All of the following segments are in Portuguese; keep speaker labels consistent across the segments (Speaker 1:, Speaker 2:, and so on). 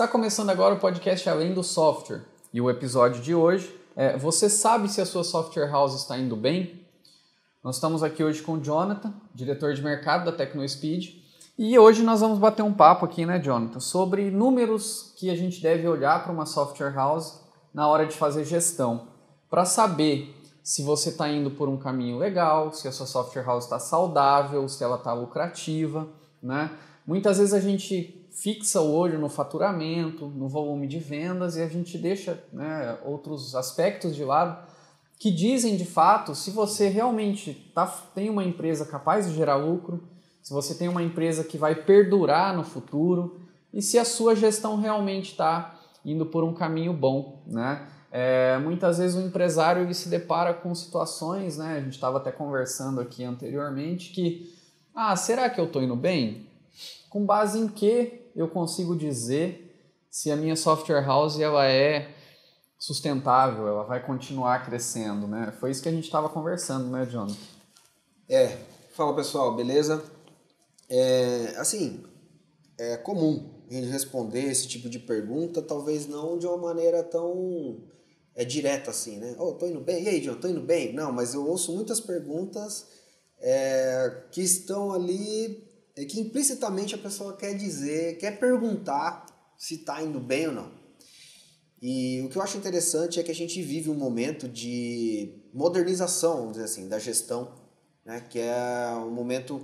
Speaker 1: Está começando agora o podcast Além do Software e o episódio de hoje é: você sabe se a sua software house está indo bem? Nós estamos aqui hoje com o Jonathan, diretor de mercado da TecnoSpeed, e hoje nós vamos bater um papo aqui, né, Jonathan, sobre números que a gente deve olhar para uma software house na hora de fazer gestão, para saber se você está indo por um caminho legal, se a sua software house está saudável, se ela está lucrativa, né? Muitas vezes a gente fixa o olho no faturamento, no volume de vendas e a gente deixa, né, outros aspectos de lado que dizem de fato se você realmente tem uma empresa capaz de gerar lucro, se você tem uma empresa que vai perdurar no futuro e se a sua gestão realmente está indo por um caminho bom, né? Muitas vezes o empresário ele se depara com situações, né? A gente estava até conversando aqui anteriormente que, será que eu estou indo bem? Com base em que eu consigo dizer se a minha software house ela é sustentável, ela vai continuar crescendo, né? Foi isso que a gente estava conversando, né, John?
Speaker 2: Fala pessoal, beleza? É comum a gente responder esse tipo de pergunta, talvez não de uma maneira tão direta assim, né? Tô indo bem? E aí, John, tô indo bem? Não, mas eu ouço muitas perguntas que estão ali, que implicitamente a pessoa quer perguntar se tá indo bem ou não. E o que eu acho interessante é que a gente vive um momento de modernização, vamos dizer assim, da gestão, né? Que é um momento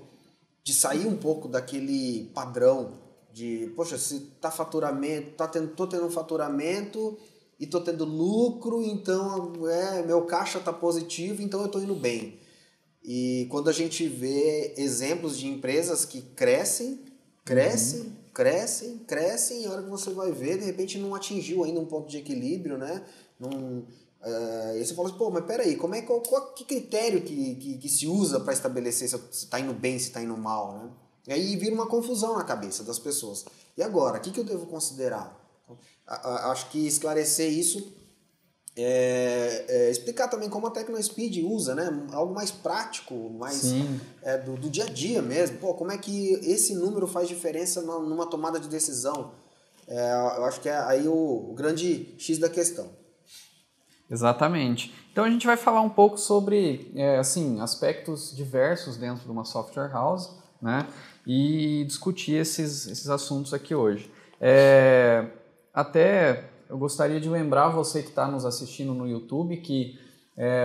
Speaker 2: de sair um pouco daquele padrão de, poxa, se tá faturamento, tô tendo um faturamento e tô tendo lucro, então meu caixa tá positivo, então eu tô indo bem. E quando a gente vê exemplos de empresas que crescem, e a hora que você vai ver, de repente não atingiu ainda um ponto de equilíbrio, né? E você fala assim, mas peraí, que critério que se usa para estabelecer se está indo bem, se está indo mal, né? E aí vira uma confusão na cabeça das pessoas. E agora, o que eu devo considerar? Acho que esclarecer isso, explicar também como a TecnoSpeed usa, né? Algo mais prático, mais do dia a dia mesmo. Como é que esse número faz diferença numa tomada de decisão? Eu acho que é aí o grande X da questão.
Speaker 1: Exatamente. Então a gente vai falar um pouco sobre aspectos diversos dentro de uma software house, né? E discutir esses assuntos aqui hoje. Até eu gostaria de lembrar você que está nos assistindo no YouTube que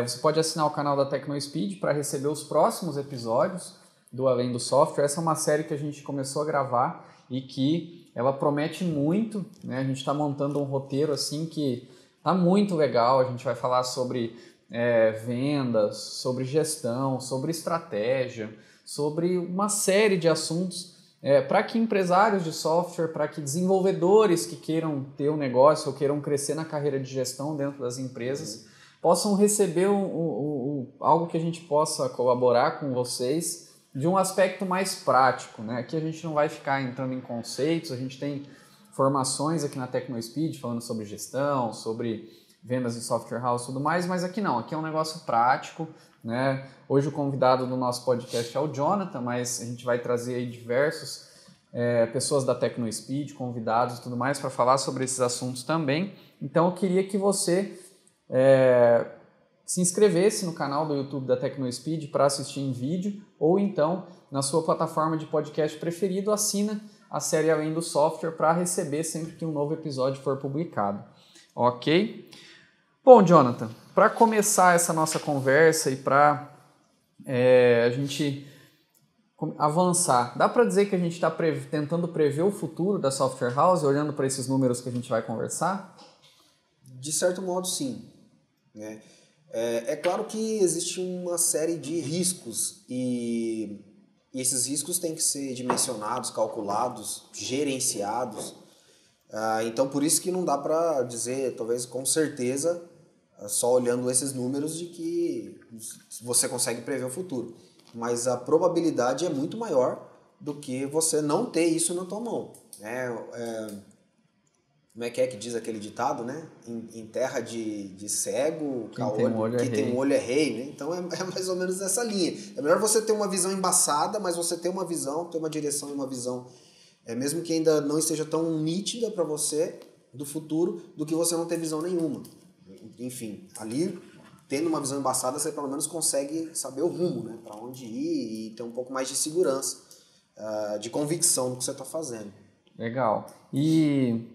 Speaker 1: você pode assinar o canal da TecnoSpeed para receber os próximos episódios do Além do Software. Essa é uma série que a gente começou a gravar e que ela promete muito, né? A gente está montando um roteiro assim que tá muito legal. A gente vai falar sobre vendas, sobre gestão, sobre estratégia, sobre uma série de assuntos para que empresários de software, para que desenvolvedores que queiram ter um negócio ou queiram crescer na carreira de gestão dentro das empresas possam receber algo que a gente possa colaborar com vocês de um aspecto mais prático, né? Aqui a gente não vai ficar entrando em conceitos, a gente tem formações aqui na TecnoSpeed falando sobre gestão, sobre vendas de software house e tudo mais, mas aqui não, aqui é um negócio prático, né? Hoje o convidado do nosso podcast é o Jonathan, mas a gente vai trazer aí diversos pessoas da TecnoSpeed, convidados e tudo mais para falar sobre esses assuntos também. Então eu queria que você se inscrevesse no canal do YouTube da TecnoSpeed para assistir em vídeo, ou então na sua plataforma de podcast preferido, assina a série Além do Software para receber sempre que um novo episódio for publicado. Ok? Bom, Jonathan, para começar essa nossa conversa e para a gente avançar, dá para dizer que a gente está tentando prever o futuro da software house, olhando para esses números que a gente vai conversar?
Speaker 2: De certo modo, sim. É claro que existe uma série de riscos e esses riscos têm que ser dimensionados, calculados, gerenciados. Então, por isso que não dá para dizer, talvez com certeza, só olhando esses números, de que você consegue prever o futuro. Mas a probabilidade é muito maior do que você não ter isso na tua mão. Como é que diz aquele ditado, né? Em terra de cego, quem tem um olho é rei, né? Então é mais ou menos essa linha. É melhor você ter uma visão embaçada, mas você ter uma visão, ter uma direção e uma visão mesmo que ainda não esteja tão nítida para você do futuro, do que você não ter visão nenhuma. Enfim, ali, tendo uma visão embaçada, você pelo menos consegue saber o rumo, né? Para onde ir e ter um pouco mais de segurança, de convicção no que você está fazendo.
Speaker 1: Legal. E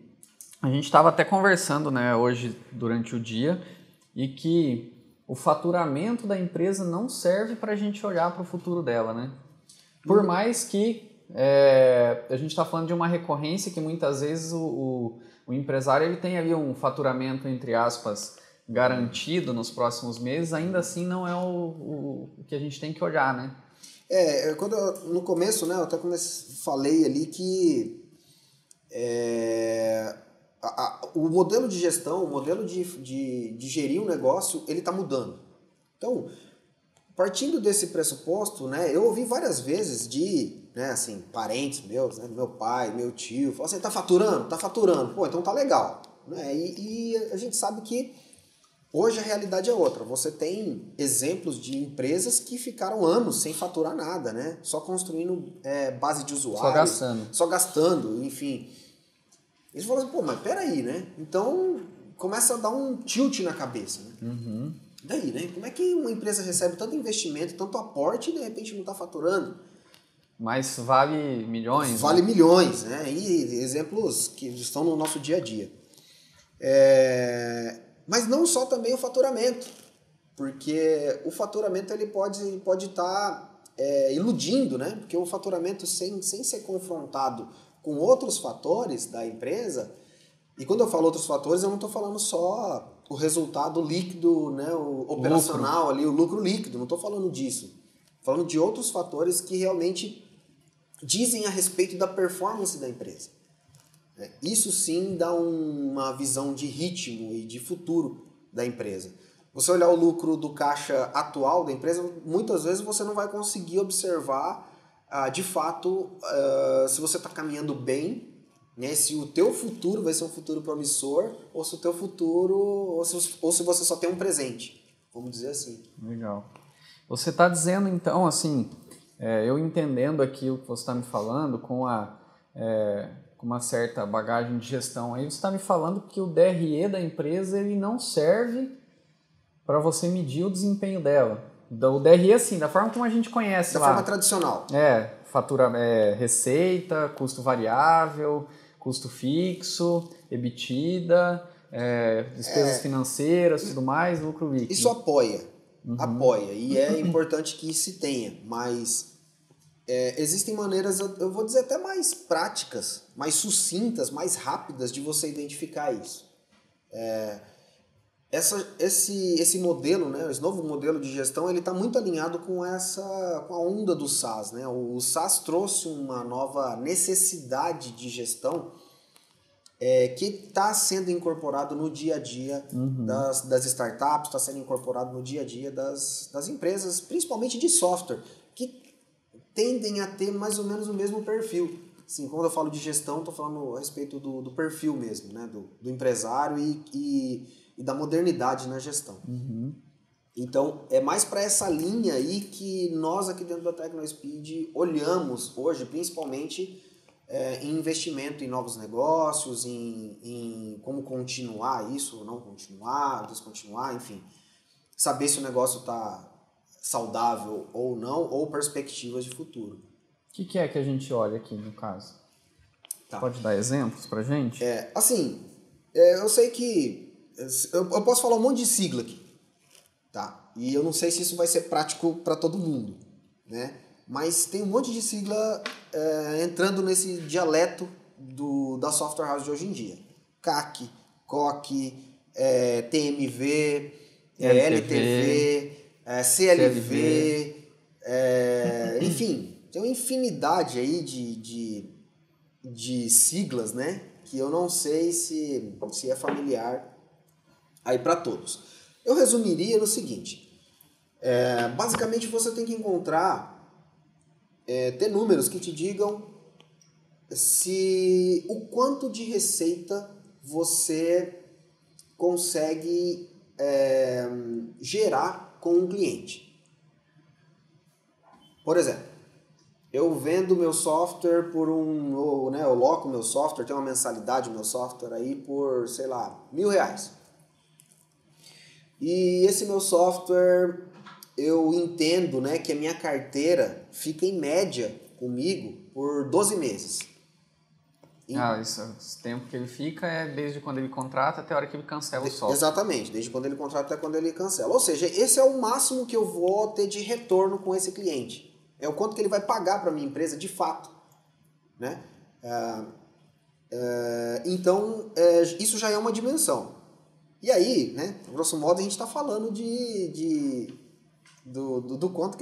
Speaker 1: a gente estava até conversando, né, hoje durante o dia, e que o faturamento da empresa não serve para a gente olhar para o futuro dela, né? Por mais que a gente está falando de uma recorrência que muitas vezes o empresário ele tem ali um faturamento, entre aspas, garantido nos próximos meses, ainda assim não é o que a gente tem que olhar, né?
Speaker 2: No começo, né, eu até falei ali que o modelo de gestão, o modelo de gerir um negócio, ele está mudando. Então, partindo desse pressuposto, né, eu ouvi várias vezes né, assim, parentes meus, né, meu pai, meu tio, falaram assim, tá faturando? Tá faturando. Pô, então tá legal. Né? E a gente sabe que hoje a realidade é outra. Você tem exemplos de empresas que ficaram anos sem faturar nada, né? Só construindo base de usuários. Só gastando, enfim. Eles falam assim, pô, mas peraí, né? Então começa a dar um tilt na cabeça, né?
Speaker 1: Uhum.
Speaker 2: Daí, né? Como é que uma empresa recebe tanto investimento, tanto aporte e de repente não está faturando?
Speaker 1: Mas vale milhões?
Speaker 2: Vale, né? Milhões, né? E exemplos que estão no nosso dia a dia. Mas não só também o faturamento, porque o faturamento ele pode estar iludindo, né? Porque o faturamento sem ser confrontado com outros fatores da empresa, e quando eu falo outros fatores, eu não estou falando só o resultado líquido, né? O operacional lucro. Ali, o lucro líquido, não estou falando disso. Estou falando de outros fatores que realmente dizem a respeito da performance da empresa. Isso sim dá uma visão de ritmo e de futuro da empresa. Você olhar o lucro do caixa atual da empresa, muitas vezes você não vai conseguir observar de fato se você está caminhando bem, né? Se o teu futuro vai ser um futuro promissor ou se o teu futuro ou se você só tem um presente, vamos dizer assim.
Speaker 1: Legal. Você está dizendo então assim, eu entendendo aqui o que você está me falando com uma certa bagagem de gestão, aí você está me falando que o DRE da empresa ele não serve para você medir o desempenho dela. O DRE, assim, da forma como a gente conhece
Speaker 2: da
Speaker 1: lá.
Speaker 2: forma tradicional.
Speaker 1: Receita, custo variável, custo fixo, EBITDA, despesas financeiras, tudo mais, lucro líquido.
Speaker 2: Isso apoia. Apoia. E é importante que se tenha, mas existem maneiras, eu vou dizer até mais práticas, mais sucintas, mais rápidas de você identificar isso. Esse modelo, né, esse novo modelo de gestão, ele está muito alinhado com a onda do SaaS, né? O SaaS trouxe uma nova necessidade de gestão que está sendo incorporado no dia a dia das startups, está sendo incorporado no dia a dia das empresas, principalmente de software, que tendem a ter mais ou menos o mesmo perfil. Assim, quando eu falo de gestão, estou falando a respeito do perfil mesmo, né? do empresário e da modernidade na gestão. Então, é mais para essa linha aí que nós aqui dentro da TecnoSpeed olhamos hoje, principalmente em investimento em novos negócios, em como continuar isso, ou não continuar, descontinuar, enfim. Saber se o negócio está saudável ou não, ou perspectivas de futuro.
Speaker 1: O que é que a gente olha aqui no caso? Tá. Pode dar exemplos pra gente?
Speaker 2: Eu sei que eu posso falar um monte de sigla aqui, tá? E eu não sei se isso vai ser prático para todo mundo, né? Mas tem um monte de sigla entrando nesse dialeto da software house de hoje em dia. CAC, COC, TMV, LTV, CLV, enfim, tem uma infinidade aí de siglas, né? Que eu não sei se é familiar aí para todos. Eu resumiria no seguinte, basicamente você tem que encontrar, ter números que te digam o quanto de receita você consegue gerar com um cliente. Por exemplo, eu vendo meu software por né, eu loco meu software, tenho uma mensalidade do meu software aí por, sei lá, R$1.000. E esse meu software, eu entendo, né, que a minha carteira fica em média comigo por 12 meses.
Speaker 1: Esse tempo que ele fica é desde quando ele contrata até a hora que ele cancela o software.
Speaker 2: Exatamente, desde quando ele contrata até quando ele cancela. Ou seja, esse é o máximo que eu vou ter de retorno com esse cliente. É o quanto que ele vai pagar para a minha empresa de fato. Né? Então, isso já é uma dimensão. E aí, né, grosso modo, a gente está falando do quanto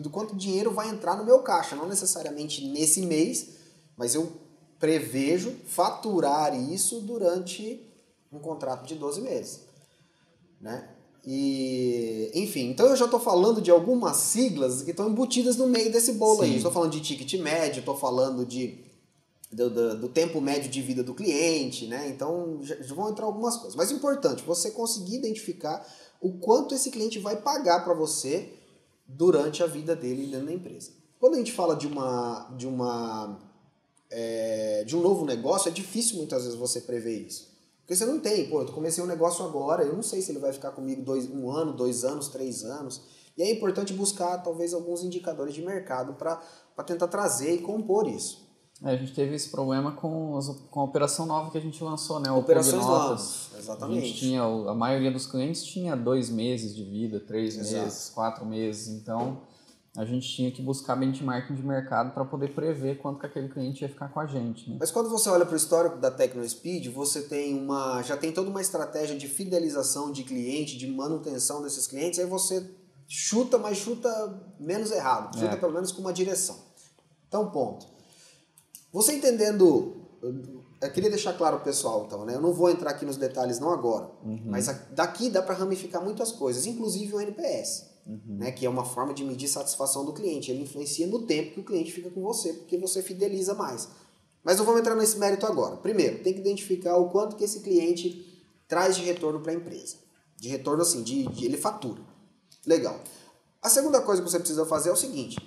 Speaker 2: do quanto dinheiro vai entrar no meu caixa. Não necessariamente nesse mês, mas eu prevejo faturar isso durante um contrato de 12 meses. Né? E, enfim, então eu já estou falando de algumas siglas que estão embutidas no meio desse bolo aí. Estou falando de ticket médio, estou falando do tempo médio de vida do cliente, né? Então já vão entrar algumas coisas. Mas é importante você conseguir identificar o quanto esse cliente vai pagar para você durante a vida dele dentro da empresa. Quando a gente fala de um novo negócio, é difícil muitas vezes você prever isso. Porque você não tem, eu comecei um negócio agora, eu não sei se ele vai ficar comigo 1 ano, 2 anos, 3 anos. E é importante buscar talvez alguns indicadores de mercado para tentar trazer e compor isso.
Speaker 1: A gente teve esse problema com a operação nova que a gente lançou, né?
Speaker 2: Operações novas, exatamente.
Speaker 1: A gente tinha, a maioria dos clientes tinha 2 meses de vida, 3 meses, 4 meses. Então, a gente tinha que buscar benchmarking de mercado para poder prever quanto que aquele cliente ia ficar com a gente. Né?
Speaker 2: Mas quando você olha para o histórico da TecnoSpeed, você já tem toda uma estratégia de fidelização de cliente, de manutenção desses clientes, aí você chuta, mas chuta menos errado, chuta pelo menos com uma direção. Então, ponto. Você entendendo, eu queria deixar claro pro pessoal, então, né? Eu não vou entrar aqui nos detalhes não agora, mas daqui dá para ramificar muitas coisas, inclusive o NPS, né? Que é uma forma de medir satisfação do cliente. Ele influencia no tempo que o cliente fica com você, porque você fideliza mais. Mas não vamos entrar nesse mérito agora. Primeiro, tem que identificar o quanto que esse cliente traz de retorno para a empresa. De retorno assim, ele fatura. Legal. A segunda coisa que você precisa fazer é o seguinte: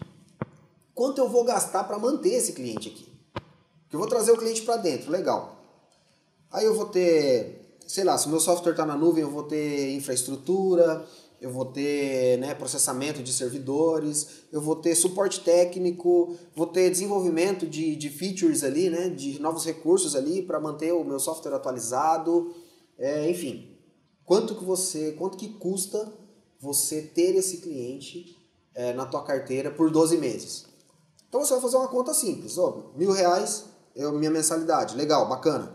Speaker 2: quanto eu vou gastar para manter esse cliente aqui? Eu vou trazer o cliente para dentro, legal. Aí eu vou ter, sei lá, se o meu software está na nuvem, eu vou ter infraestrutura, eu vou ter, né, processamento de servidores, eu vou ter suporte técnico, vou ter desenvolvimento de features ali, né, de novos recursos ali para manter o meu software atualizado, enfim. Quanto que custa você ter esse cliente na tua carteira por 12 meses? Então você vai fazer uma conta simples, R$1.000 é a minha mensalidade, legal, bacana.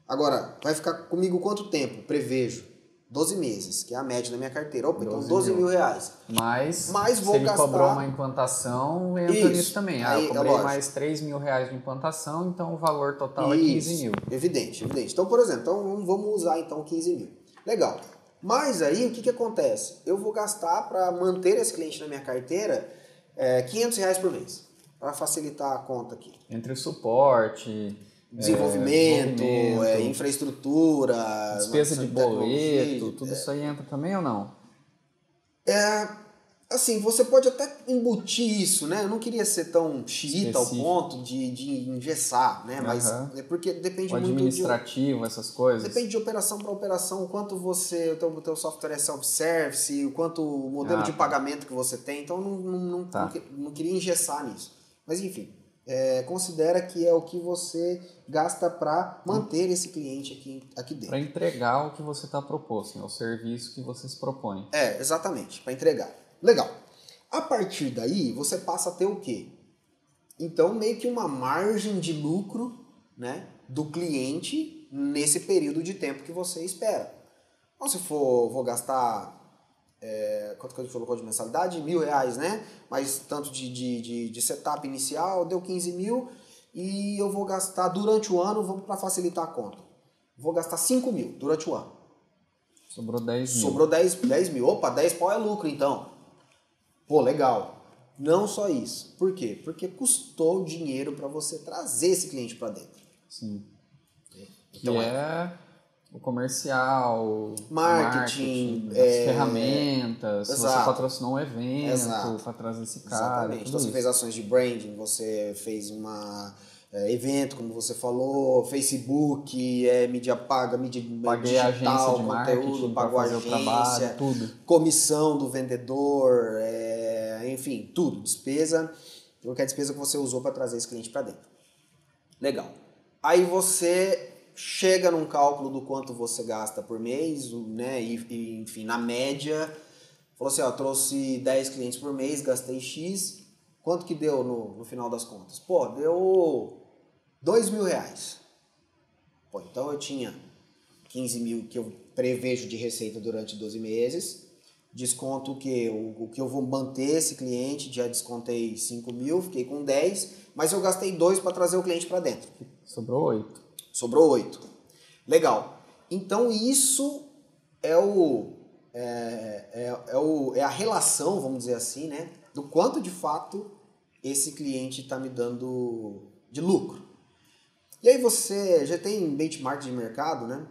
Speaker 2: Agora, vai ficar comigo quanto tempo? Prevejo 12 meses, que é a média da minha carteira. Opa, então R$12.000.
Speaker 1: Mas
Speaker 2: vou
Speaker 1: se ele
Speaker 2: gastar...
Speaker 1: cobrou uma implantação, entra nisso também. Eu cobrei mais R$3.000 de implantação, então o valor total é 15 mil.
Speaker 2: Evidente. Então, por exemplo, vamos usar então 15 mil. Legal. Mas aí, o que acontece? Eu vou gastar para manter esse cliente na minha carteira R$500 por mês. Para facilitar a conta aqui.
Speaker 1: Entre o suporte,
Speaker 2: desenvolvimento, infraestrutura,
Speaker 1: despesa de boleto, tudo isso aí entra também ou não?
Speaker 2: Assim, você pode até embutir isso, né? Eu não queria ser tão xiita ao ponto de engessar, né? Mas é porque depende muito
Speaker 1: administrativo, essas coisas.
Speaker 2: Depende de operação para operação, o quanto o teu software é self-service, o quanto o modelo de pagamento que você tem. Então, não queria engessar nisso. Mas, enfim, considera que é o que você gasta para manter esse cliente aqui dentro.
Speaker 1: Para entregar o que você está proposto, né? O serviço que você se propõe.
Speaker 2: Exatamente, para entregar. Legal. A partir daí, você passa a ter o quê? Então, meio que uma margem de lucro, né, do cliente nesse período de tempo que você espera. Então, se vou gastar... quanto que a gente colocou de mensalidade? R$1.000, né? Mas tanto de setup inicial, deu 15 mil. E eu vou gastar durante o ano, vamos para facilitar a conta. Vou gastar 5 mil durante o ano.
Speaker 1: Sobrou 10 mil.
Speaker 2: Sobrou 10 mil. Opa, 10 pau é lucro então. Pô, legal. Não só isso. Por quê? Porque custou dinheiro para você trazer esse cliente para dentro.
Speaker 1: Sim.
Speaker 2: Então,
Speaker 1: o comercial,
Speaker 2: marketing,
Speaker 1: as ferramentas, se você
Speaker 2: exato.
Speaker 1: patrocinou um evento para trazer esse cara.
Speaker 2: Exatamente. Então você fez ações de branding, você fez evento, como você falou, Facebook, mídia paga, mídia
Speaker 1: Paguei a agência
Speaker 2: digital,
Speaker 1: de
Speaker 2: conteúdo, pagou a
Speaker 1: fazer
Speaker 2: agência,
Speaker 1: o trabalho, tudo.
Speaker 2: comissão do vendedor, enfim, tudo. Despesa, qualquer despesa que você usou para trazer esse cliente para dentro. Legal. Aí você chega num cálculo do quanto você gasta por mês, né? E enfim, na média, falou assim, ó, trouxe 10 clientes por mês, gastei X, quanto que deu no final das contas? Pô, deu R$2.000. Pô, então eu tinha 15 mil que eu prevejo de receita durante 12 meses, desconto o que eu vou manter esse cliente, já descontei 5 mil, fiquei com 10, mas eu gastei 2 para trazer o cliente para dentro.
Speaker 1: Sobrou 8.
Speaker 2: Sobrou 8. Legal. Então isso é a relação, vamos dizer assim, né? Do quanto de fato esse cliente está me dando de lucro. E aí você já tem benchmark de mercado, né?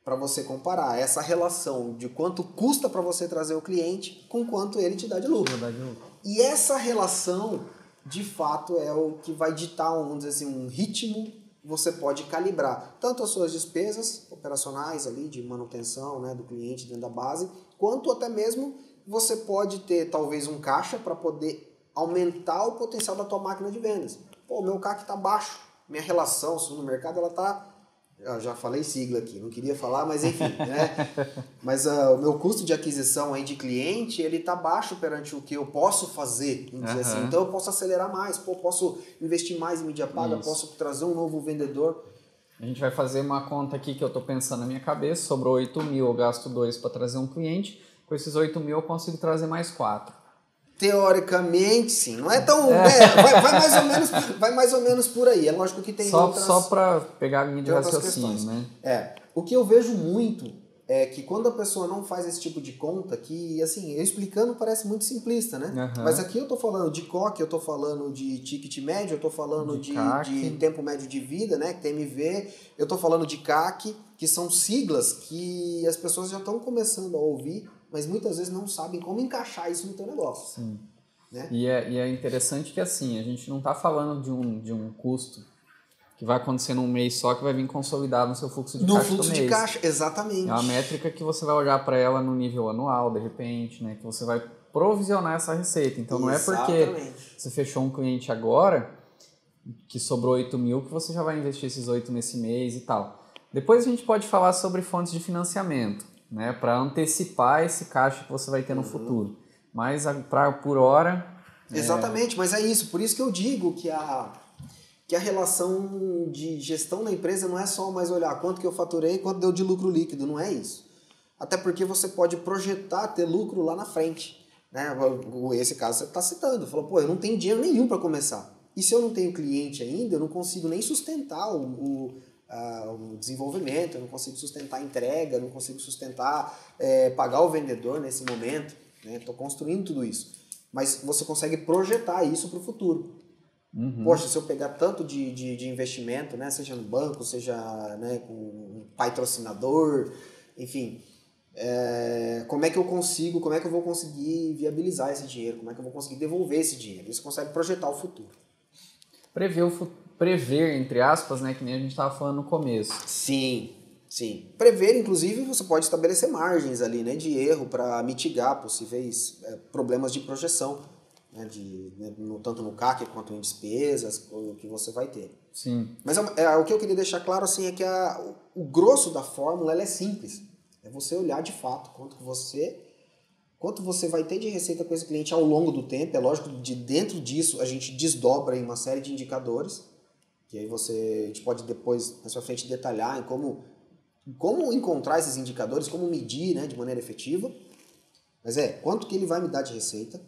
Speaker 2: Para você comparar essa relação de quanto custa para você trazer o cliente com quanto ele te dá de lucro. E essa relação, de fato, é o que vai ditar, vamos dizer assim, um ritmo. Você pode calibrar tanto as suas despesas operacionais ali de manutenção, né, do cliente dentro da base, quanto até mesmo você pode ter talvez um caixa para poder aumentar o potencial da tua máquina de vendas. Pô, meu CAC está baixo, minha relação no mercado ela está... Eu já falei sigla aqui, não queria falar, mas enfim, né? Mas o meu custo de aquisição aí de cliente, ele tá baixo perante o que eu posso fazer, vamos dizer assim. Então eu posso acelerar mais, posso investir mais em mídia paga, posso trazer um novo vendedor.
Speaker 1: A gente vai fazer uma conta aqui que eu tô pensando na minha cabeça, sobrou 8 mil, eu gasto 2 para trazer um cliente, com esses 8 mil eu consigo trazer mais 4.
Speaker 2: Teoricamente, sim. Não é tão... vai mais ou menos por aí. É lógico que tem outras...
Speaker 1: Só para pegar a linha de raciocínio, né?
Speaker 2: O que eu vejo muito é que quando a pessoa não faz esse tipo de conta, que, assim, eu explicando parece muito simplista, né? Mas aqui eu tô falando de COC, eu tô falando de ticket médio, eu tô falando de tempo médio de vida, né? TMV, eu tô falando de CAC, que são siglas que as pessoas já estão começando a ouvir, mas muitas vezes não sabem como encaixar isso no teu negócio.
Speaker 1: Sim.
Speaker 2: Né?
Speaker 1: E é interessante que assim, a gente não está falando de um custo que vai acontecer num mês só, que vai vir consolidado no seu fluxo de caixa do mês.
Speaker 2: No fluxo de caixa, exatamente.
Speaker 1: É uma métrica que você vai olhar para ela no nível anual, de repente, né? Que você vai provisionar essa receita. Então não é porque você fechou um cliente agora, que sobrou 8 mil, que você já vai investir esses 8 nesse mês e tal. Depois a gente pode falar sobre fontes de financiamento, né, para antecipar esse caixa que você vai ter no futuro. Mas por hora...
Speaker 2: Exatamente, mas é isso. Por isso que eu digo que a relação de gestão da empresa não é só mais olhar quanto que eu faturei e quanto deu de lucro líquido. Não é isso. Até porque você pode projetar ter lucro lá na frente. Né? Esse caso você está citando. Falou, pô, eu não tenho dinheiro nenhum para começar. E se eu não tenho cliente ainda, eu não consigo nem sustentar o desenvolvimento, eu não consigo sustentar a entrega, eu não consigo sustentar pagar o vendedor nesse momento. Estou construindo tudo isso. Mas você consegue projetar isso para o futuro. Poxa, se eu pegar tanto de investimento, né, seja no banco, seja, né, com um patrocinador, enfim, como é que eu vou conseguir viabilizar esse dinheiro? Como é que eu vou conseguir devolver esse dinheiro? Isso consegue projetar o futuro.
Speaker 1: Prever, entre aspas, né, que nem a gente estava falando no começo.
Speaker 2: Sim. Prever, inclusive, você pode estabelecer margens ali, né, de erro para mitigar possíveis problemas de projeção, né, tanto no CAC quanto em despesas, o que você vai ter.
Speaker 1: Sim.
Speaker 2: Mas o que eu queria deixar claro assim, é que o grosso da fórmula ela é simples. É você olhar de fato quanto você vai ter de receita com esse cliente ao longo do tempo. É lógico que dentro disso a gente desdobra em uma série de indicadores, que aí a gente pode depois, na sua frente, detalhar em como encontrar esses indicadores, como medir, né, de maneira efetiva. Mas quanto que ele vai me dar de receita.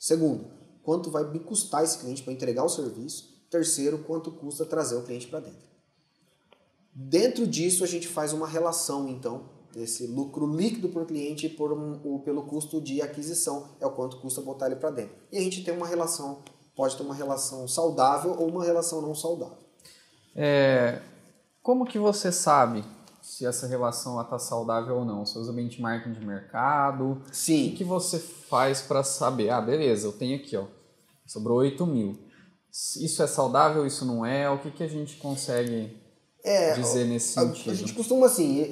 Speaker 2: Segundo, quanto vai me custar esse cliente para entregar o serviço. Terceiro, quanto custa trazer o cliente para dentro. Dentro disso, a gente faz uma relação, então, desse lucro líquido por cliente pelo custo de aquisição. É o quanto custa botar ele para dentro. E a gente tem uma relação, pode ter uma relação saudável ou uma relação não saudável.
Speaker 1: Como que você sabe se essa relação está saudável ou não? Você usa benchmarking de mercado?
Speaker 2: Sim.
Speaker 1: O que você faz para saber? Ah, beleza, eu tenho aqui, ó, sobrou 8 mil. Isso é saudável, isso não é? O que a gente consegue dizer nesse sentido?
Speaker 2: A gente costuma assim...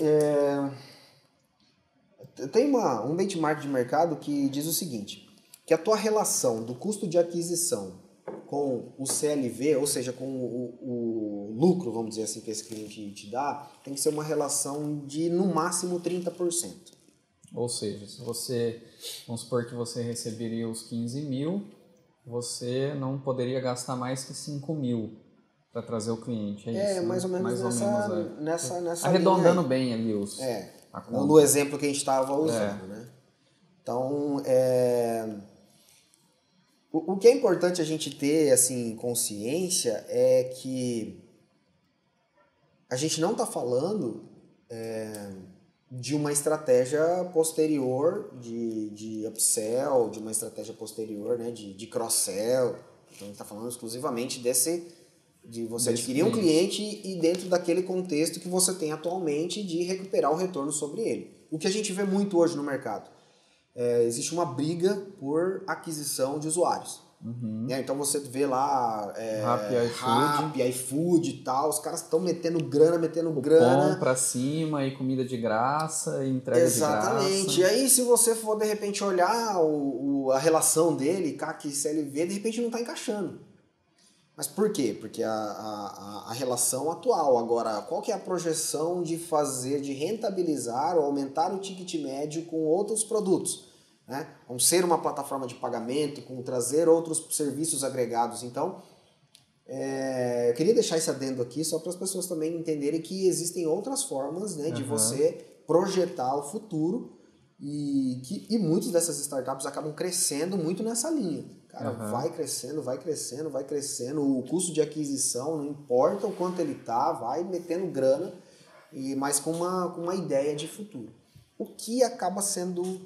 Speaker 2: Tem um benchmark de mercado que diz o seguinte, que a tua relação do custo de aquisição com o CLV, ou seja, com o lucro, vamos dizer assim, que esse cliente te dá, tem que ser uma relação de, no máximo, 30%.
Speaker 1: Ou seja, se você, vamos supor que você receberia os 15 mil, você não poderia gastar mais que 5 mil para trazer o cliente, é isso?
Speaker 2: Mais ou menos nessa
Speaker 1: arredondando
Speaker 2: linha
Speaker 1: bem ali os...
Speaker 2: no exemplo que a gente estava usando, né? Então, o que é importante a gente ter, assim, consciência é que a gente não está falando de uma estratégia posterior de upsell, de uma estratégia posterior, né, de cross-sell. Então, a gente está falando exclusivamente de você adquirir um cliente e dentro daquele contexto que você tem atualmente de recuperar o retorno sobre ele. O que a gente vê muito hoje no mercado. Existe uma briga por aquisição de usuários.
Speaker 1: Uhum.
Speaker 2: Então você vê lá
Speaker 1: Rappi,
Speaker 2: iFood e tal, os caras estão metendo grana.
Speaker 1: Pão pra cima e comida de graça e entrega de graça.
Speaker 2: Exatamente. E aí se você for de repente olhar a relação dele, CAC e CLV, de repente não está encaixando. Mas por quê? Porque a relação atual. Agora, qual que é a projeção de rentabilizar ou aumentar o ticket médio com outros produtos? Né? Com ser uma plataforma de pagamento, com trazer outros serviços agregados. Então, eu queria deixar esse adendo aqui só para as pessoas também entenderem que existem outras formas, né, de você projetar o futuro e muitas dessas startups acabam crescendo muito nessa linha. Cara, vai crescendo. O custo de aquisição, não importa o quanto ele tá, vai metendo grana, mas com uma ideia de futuro. O que acaba sendo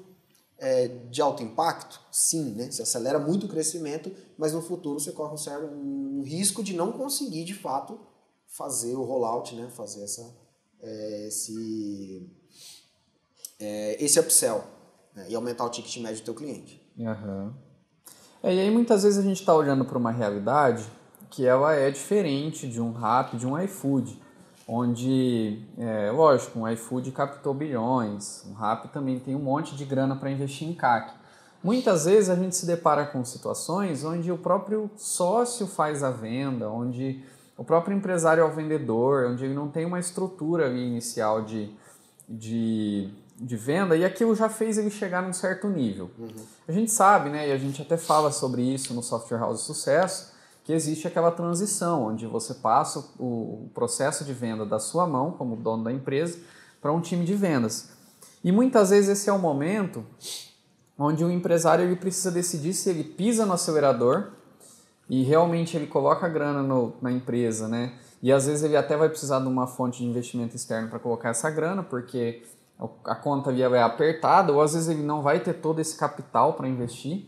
Speaker 2: de alto impacto? Sim, né? Você acelera muito o crescimento, mas no futuro você corre um risco de não conseguir, de fato, fazer o rollout, né? Fazer esse upsell, né? E aumentar o ticket médio do teu cliente.
Speaker 1: E aí muitas vezes a gente está olhando para uma realidade que ela é diferente de um Rappi, de um iFood, onde, lógico, um iFood captou bilhões, um Rappi também tem um monte de grana para investir em CAC. Muitas vezes a gente se depara com situações onde o próprio sócio faz a venda, onde o próprio empresário é o vendedor, onde ele não tem uma estrutura ali inicial de venda e aquilo já fez ele chegar num certo nível. A gente sabe, né, e a gente até fala sobre isso no Software House Sucesso, que existe aquela transição onde você passa o processo de venda da sua mão, como dono da empresa, para um time de vendas. E muitas vezes esse é o momento onde o empresário ele precisa decidir se ele pisa no acelerador e realmente ele coloca a grana na empresa, né? E às vezes ele até vai precisar de uma fonte de investimento externo para colocar essa grana, porque a conta ali é apertada, ou às vezes ele não vai ter todo esse capital para investir.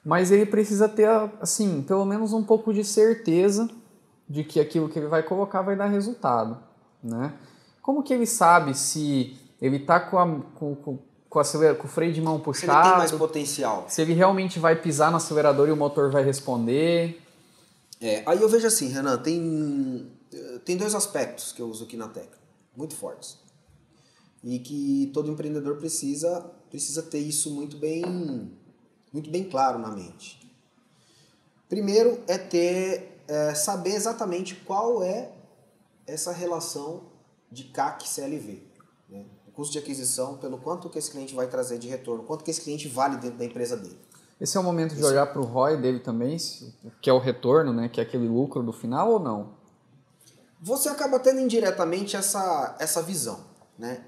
Speaker 1: Mas ele precisa ter, assim, pelo menos um pouco de certeza de que aquilo que ele vai colocar vai dar resultado, né? Como que ele sabe se ele está com o freio de mão puxado? Se ele
Speaker 2: tem mais potencial.
Speaker 1: Se ele realmente vai pisar no acelerador e o motor vai responder?
Speaker 2: Aí eu vejo assim, Renan, tem dois aspectos que eu uso aqui na Tecno, muito fortes. E que todo empreendedor precisa ter isso muito bem claro na mente. Primeiro saber exatamente qual é essa relação de CAC e CLV, né? O custo de aquisição, pelo quanto que esse cliente vai trazer de retorno, quanto que esse cliente vale dentro da empresa dele.
Speaker 1: Esse é o momento de olhar para o ROI dele também, que é o retorno, né? Que é aquele lucro do final, ou não?
Speaker 2: Você acaba tendo indiretamente essa visão, né?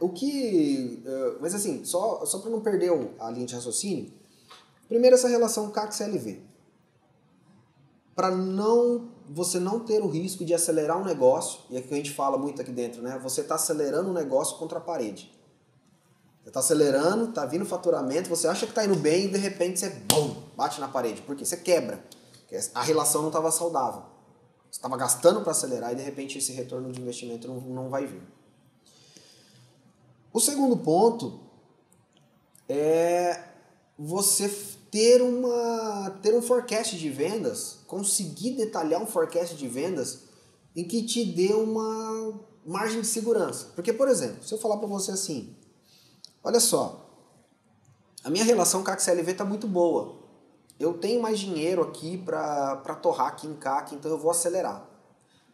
Speaker 2: Mas assim, só para não perder a linha de raciocínio, primeiro essa relação CAC-CLV. Para você não ter o risco de acelerar um negócio, e é o que a gente fala muito aqui dentro, né? Você está acelerando um negócio contra a parede. Você está acelerando, está vindo faturamento, você acha que está indo bem e de repente você bate na parede. Por quê? Você quebra. Porque a relação não estava saudável. Você estava gastando para acelerar e de repente esse retorno de investimento não vai vir. O segundo ponto é você ter um forecast de vendas, conseguir detalhar um forecast de vendas em que te dê uma margem de segurança. Porque, por exemplo, se eu falar para você assim, olha só, a minha relação CAC-CLV está muito boa. Eu tenho mais dinheiro aqui para torrar aqui em CAC, então eu vou acelerar.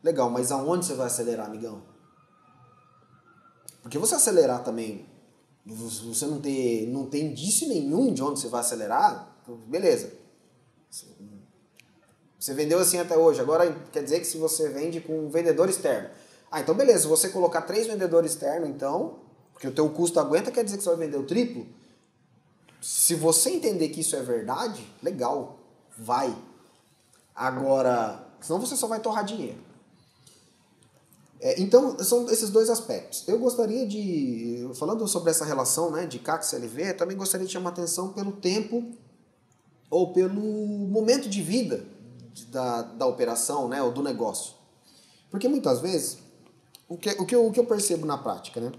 Speaker 2: Legal, mas aonde você vai acelerar, amigão? Porque você acelerar também, você não ter indício nenhum de onde você vai acelerar, beleza. Você vendeu assim até hoje, agora quer dizer que se você vende com um vendedor externo. Ah, então beleza, se você colocar 3 vendedores externos, então, porque o teu custo aguenta, quer dizer que você vai vender o triplo? Se você entender que isso é verdade, legal, vai. Agora, senão você só vai torrar dinheiro. Então, são esses dois aspectos. Eu gostaria de, falando sobre essa relação, né, de CAC e CLV, também gostaria de chamar atenção pelo tempo ou pelo momento de vida da operação, né, ou do negócio. Porque muitas vezes, o que eu percebo na prática, né,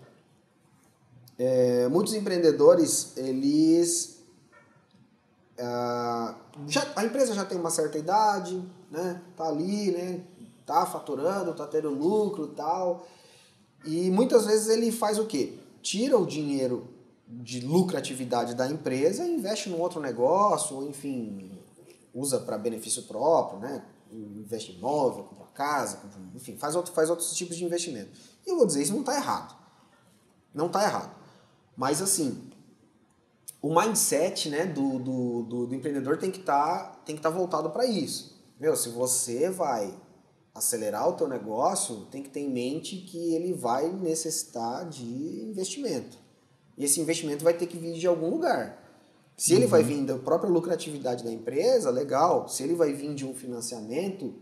Speaker 2: muitos empreendedores, eles... a empresa já tem uma certa idade, né, tá ali, né, tá faturando, tá tendo lucro e tal. E muitas vezes ele faz o quê? Tira o dinheiro de lucratividade da empresa e investe num outro negócio, ou enfim, usa para benefício próprio, né? Investe em imóvel, compra casa, enfim, faz outros tipos de investimento. E eu vou dizer, isso não está errado. Não está errado. Mas assim, o mindset, né, do empreendedor tem que tá voltado para isso. Meu, se você vai acelerar o teu negócio, tem que ter em mente que ele vai necessitar de investimento. E esse investimento vai ter que vir de algum lugar. Se ele vai vir da própria lucratividade da empresa, legal. Se ele vai vir de um financiamento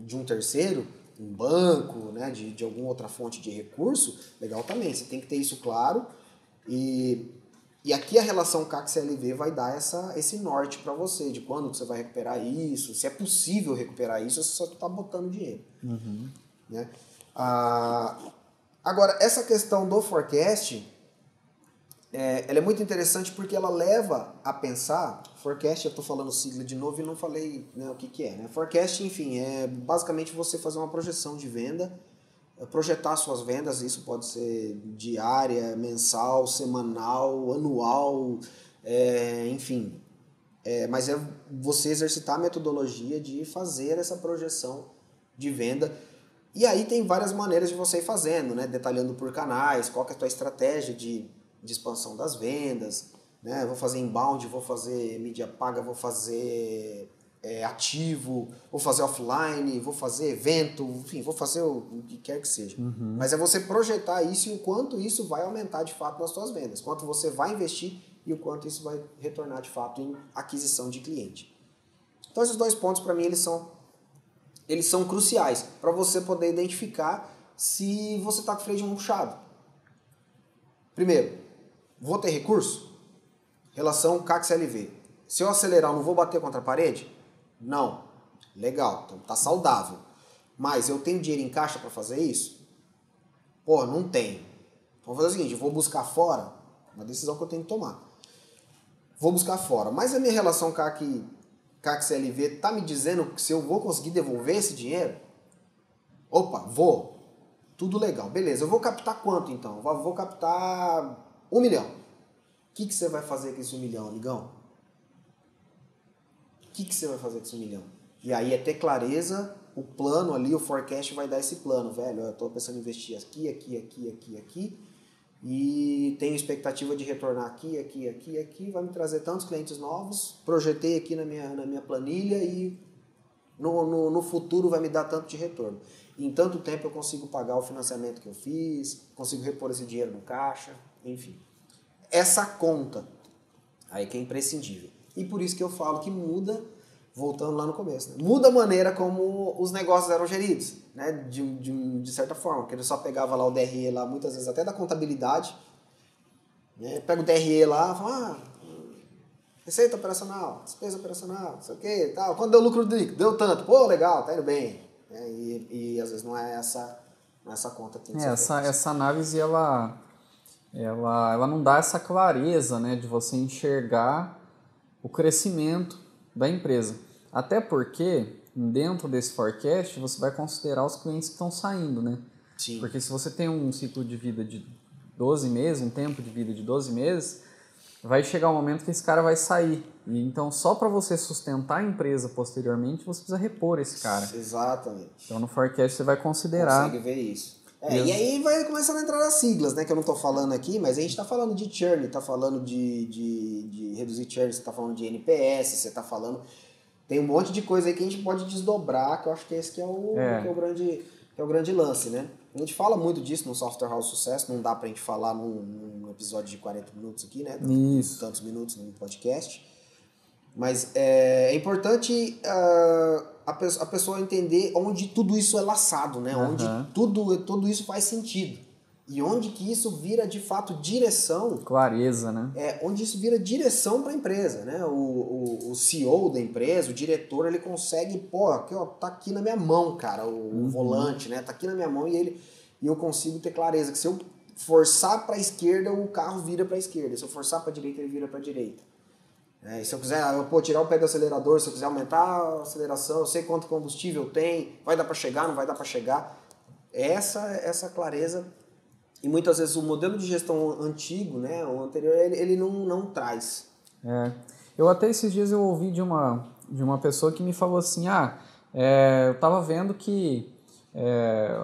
Speaker 2: de um terceiro, um banco, né, de alguma outra fonte de recurso, legal também. Você tem que ter isso claro. E aqui a relação CAC-CLV vai dar esse norte para você, de quando você vai recuperar isso, se é possível recuperar isso, você só está botando dinheiro. Né? Agora, essa questão do forecast, ela é muito interessante porque ela leva a pensar, forecast, eu estou falando sigla de novo e não falei, né, o que é. Né? Forecast, enfim, é basicamente você fazer uma projeção de venda, projetar suas vendas, isso pode ser diária, mensal, semanal, anual, enfim. Mas é você exercitar a metodologia de fazer essa projeção de venda. E aí tem várias maneiras de você ir fazendo, né? Detalhando por canais, qual que é a tua estratégia de expansão das vendas, né? Vou fazer inbound, vou fazer mídia paga, vou fazer... ativo, vou fazer offline, vou fazer evento, enfim, vou fazer o que quer que seja. Mas é você projetar isso e o quanto isso vai aumentar de fato nas suas vendas, quanto você vai investir e o quanto isso vai retornar de fato em aquisição de cliente. Então esses dois pontos para mim eles são cruciais para você poder identificar se você está com o freio de mão puxado. Primeiro, vou ter recurso? Relação CAC-CLV. Se eu acelerar, eu não vou bater contra a parede? Não. Legal, então tá saudável. Mas eu tenho dinheiro em caixa para fazer isso? Pô, não tenho. Então vou fazer o seguinte, eu vou buscar fora, uma decisão que eu tenho que tomar. Vou buscar fora. Mas a minha relação CAC-CLV tá me dizendo que se eu vou conseguir devolver esse dinheiro? Opa, vou. Tudo legal. Beleza, eu vou captar quanto então? Vou captar 1 milhão. O que você vai fazer com esse 1 milhão, amigão? O que você vai fazer com esse 1 milhão? E aí é ter clareza, o plano ali, o forecast vai dar esse plano, velho. Eu estou pensando em investir aqui, e tenho expectativa de retornar aqui, vai me trazer tantos clientes novos, projetei aqui na minha planilha e no futuro vai me dar tanto de retorno. Em tanto tempo eu consigo pagar o financiamento que eu fiz, consigo repor esse dinheiro no caixa, enfim. Essa conta aí que é imprescindível. E por isso que eu falo que muda, voltando lá no começo, né? Muda a maneira como os negócios eram geridos, né? De certa forma, porque ele só pegava lá o DRE lá, muitas vezes até da contabilidade, né? Pega o DRE lá, fala, receita operacional, despesa operacional, não sei o que, tal. Quando deu lucro líquido, deu tanto, pô, legal, tá indo bem. E às vezes não é essa nessa conta que tem que ser
Speaker 1: essa análise, ela não dá essa clareza, né, de você enxergar o crescimento da empresa. Até porque, dentro desse forecast, você vai considerar os clientes que estão saindo, né?
Speaker 2: Sim.
Speaker 1: Porque se você tem um ciclo de vida de 12 meses, um tempo de vida de 12 meses, vai chegar um momento que esse cara vai sair. E então, só para você sustentar a empresa posteriormente, você precisa repor esse cara.
Speaker 2: Exatamente.
Speaker 1: Então, no forecast, você vai considerar...
Speaker 2: Consegue ver isso. E aí vai começando a entrar as siglas, né? Que eu não tô falando aqui, mas a gente tá falando de churn, tá falando de reduzir churn, você tá falando de NPS, você tá falando... Tem um monte de coisa aí que a gente pode desdobrar, que eu acho que esse que é o grande lance, né? A gente fala muito disso no Software House Sucesso, não dá pra gente falar num episódio de 40 minutos aqui, né?
Speaker 1: Isso.
Speaker 2: Tantos minutos no podcast. Mas é importante a pessoa entender onde tudo isso é laçado, né? Onde tudo isso faz sentido. E onde que isso vira, de fato, direção...
Speaker 1: Clareza, né?
Speaker 2: Onde isso vira direção para a empresa, né? O CEO da empresa, o diretor, ele consegue... Pô, aqui, ó, tá aqui na minha mão, cara, o volante, né? Tá aqui na minha mão e eu consigo ter clareza que se eu forçar para a esquerda, o carro vira para a esquerda. Se eu forçar para a direita, ele vira para a direita. E se eu quiser tirar o pé do acelerador, se eu quiser aumentar a aceleração, eu sei quanto combustível tem, vai dar para chegar, não vai dar para chegar. Essa clareza... E muitas vezes o modelo de gestão antigo, né, o anterior, ele não traz.
Speaker 1: Eu até esses dias eu ouvi de uma pessoa que me falou assim, eu estava vendo que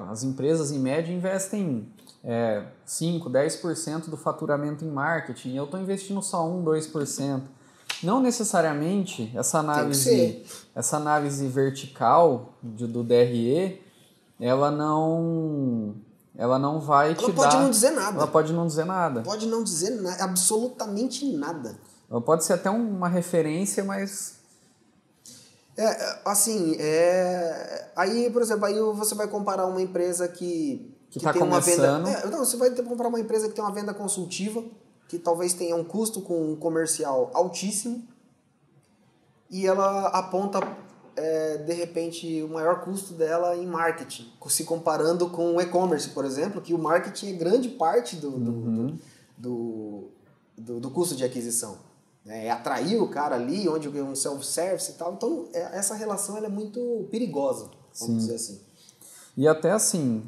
Speaker 1: as empresas em média investem 5, 10% do faturamento em marketing, e eu estou investindo só 1, 2%. Não necessariamente essa análise vertical do DRE, ela não vai te dar... Ela
Speaker 2: pode não dizer nada.
Speaker 1: Ela pode não dizer nada.
Speaker 2: Pode não dizer nada, absolutamente nada.
Speaker 1: Ela pode ser até uma referência, mas...
Speaker 2: Aí, por exemplo, aí você vai comparar uma empresa que
Speaker 1: está
Speaker 2: tem
Speaker 1: começando...
Speaker 2: uma venda... você vai comparar uma empresa que tem uma venda consultiva, que talvez tenha um custo com um comercial altíssimo, e ela aponta... de repente, o maior custo dela em marketing, se comparando com o e-commerce, por exemplo, que o marketing é grande parte do custo de aquisição. É atrair o cara ali, onde é um self-service e tal. Então, essa relação ela é muito perigosa, vamos dizer assim.
Speaker 1: E até assim,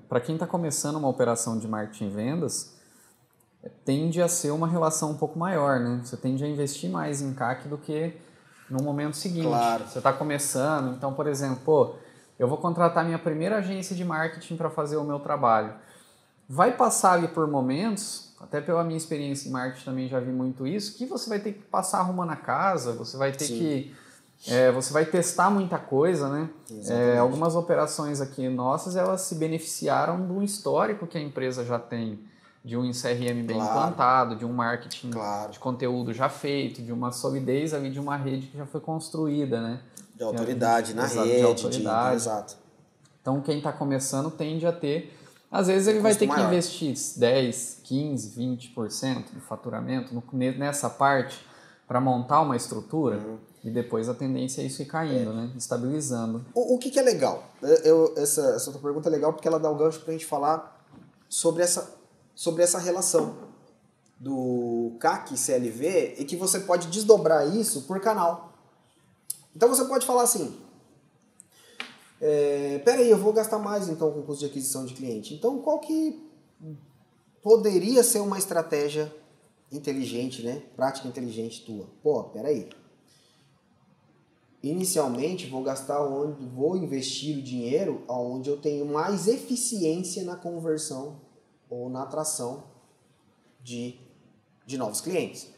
Speaker 1: para quem está começando uma operação de marketing e vendas, tende a ser uma relação um pouco maior, né? Você tende a investir mais em CAC do que no momento seguinte.
Speaker 2: Claro.
Speaker 1: Você está começando, então, por exemplo, eu vou contratar minha primeira agência de marketing para fazer o meu trabalho. Vai passar ali por momentos, até pela minha experiência em marketing também já vi muito isso, que você vai ter que passar arrumando a casa, você vai ter que... você vai testar muita coisa, né? Algumas operações aqui nossas, elas se beneficiaram do histórico que a empresa já tem, de um CRM bem implantado, de um marketing de conteúdo já feito, de uma solidez ali, de uma rede que já foi construída, né?
Speaker 2: De autoridade na rede.
Speaker 1: De autoridade.
Speaker 2: Exato.
Speaker 1: Então, quem está começando tende a ter... Às vezes ele vai ter que investir 10, 15, 20% do faturamento nessa parte para montar uma estrutura e depois a tendência é isso ir caindo, né? Estabilizando.
Speaker 2: O que é legal? Essa tua pergunta é legal porque ela dá o gancho para a gente falar sobre essa relação do CAC e CLV e que você pode desdobrar isso por canal. Então você pode falar assim, peraí, eu vou gastar mais então com o custo de aquisição de cliente. Então qual que poderia ser uma estratégia inteligente, né? Prática inteligente tua? Peraí. Inicialmente vou investir o dinheiro onde eu tenho mais eficiência na conversão ou na atração de novos clientes.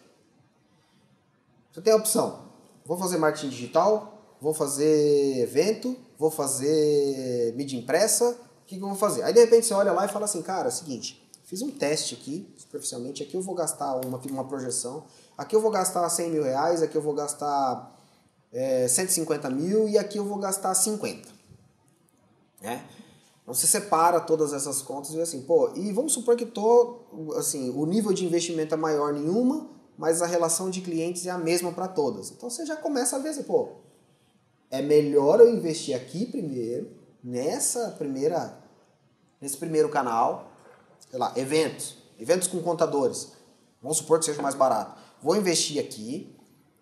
Speaker 2: Você tem a opção, vou fazer marketing digital, vou fazer evento, vou fazer mídia impressa, o que eu vou fazer? Aí de repente você olha lá e fala assim, cara, é o seguinte, fiz um teste aqui, superficialmente, aqui eu vou gastar uma projeção, aqui eu vou gastar 100 mil reais, aqui eu vou gastar 150 mil e aqui eu vou gastar 50. Né? Então você separa todas essas contas e vê assim, e vamos supor que o nível de investimento é maior em uma, mas a relação de clientes é a mesma para todas. Então você já começa a ver assim, é melhor eu investir aqui primeiro, nessa primeira nesse primeiro canal, sei lá, eventos com contadores. Vamos supor que seja mais barato. Vou investir aqui,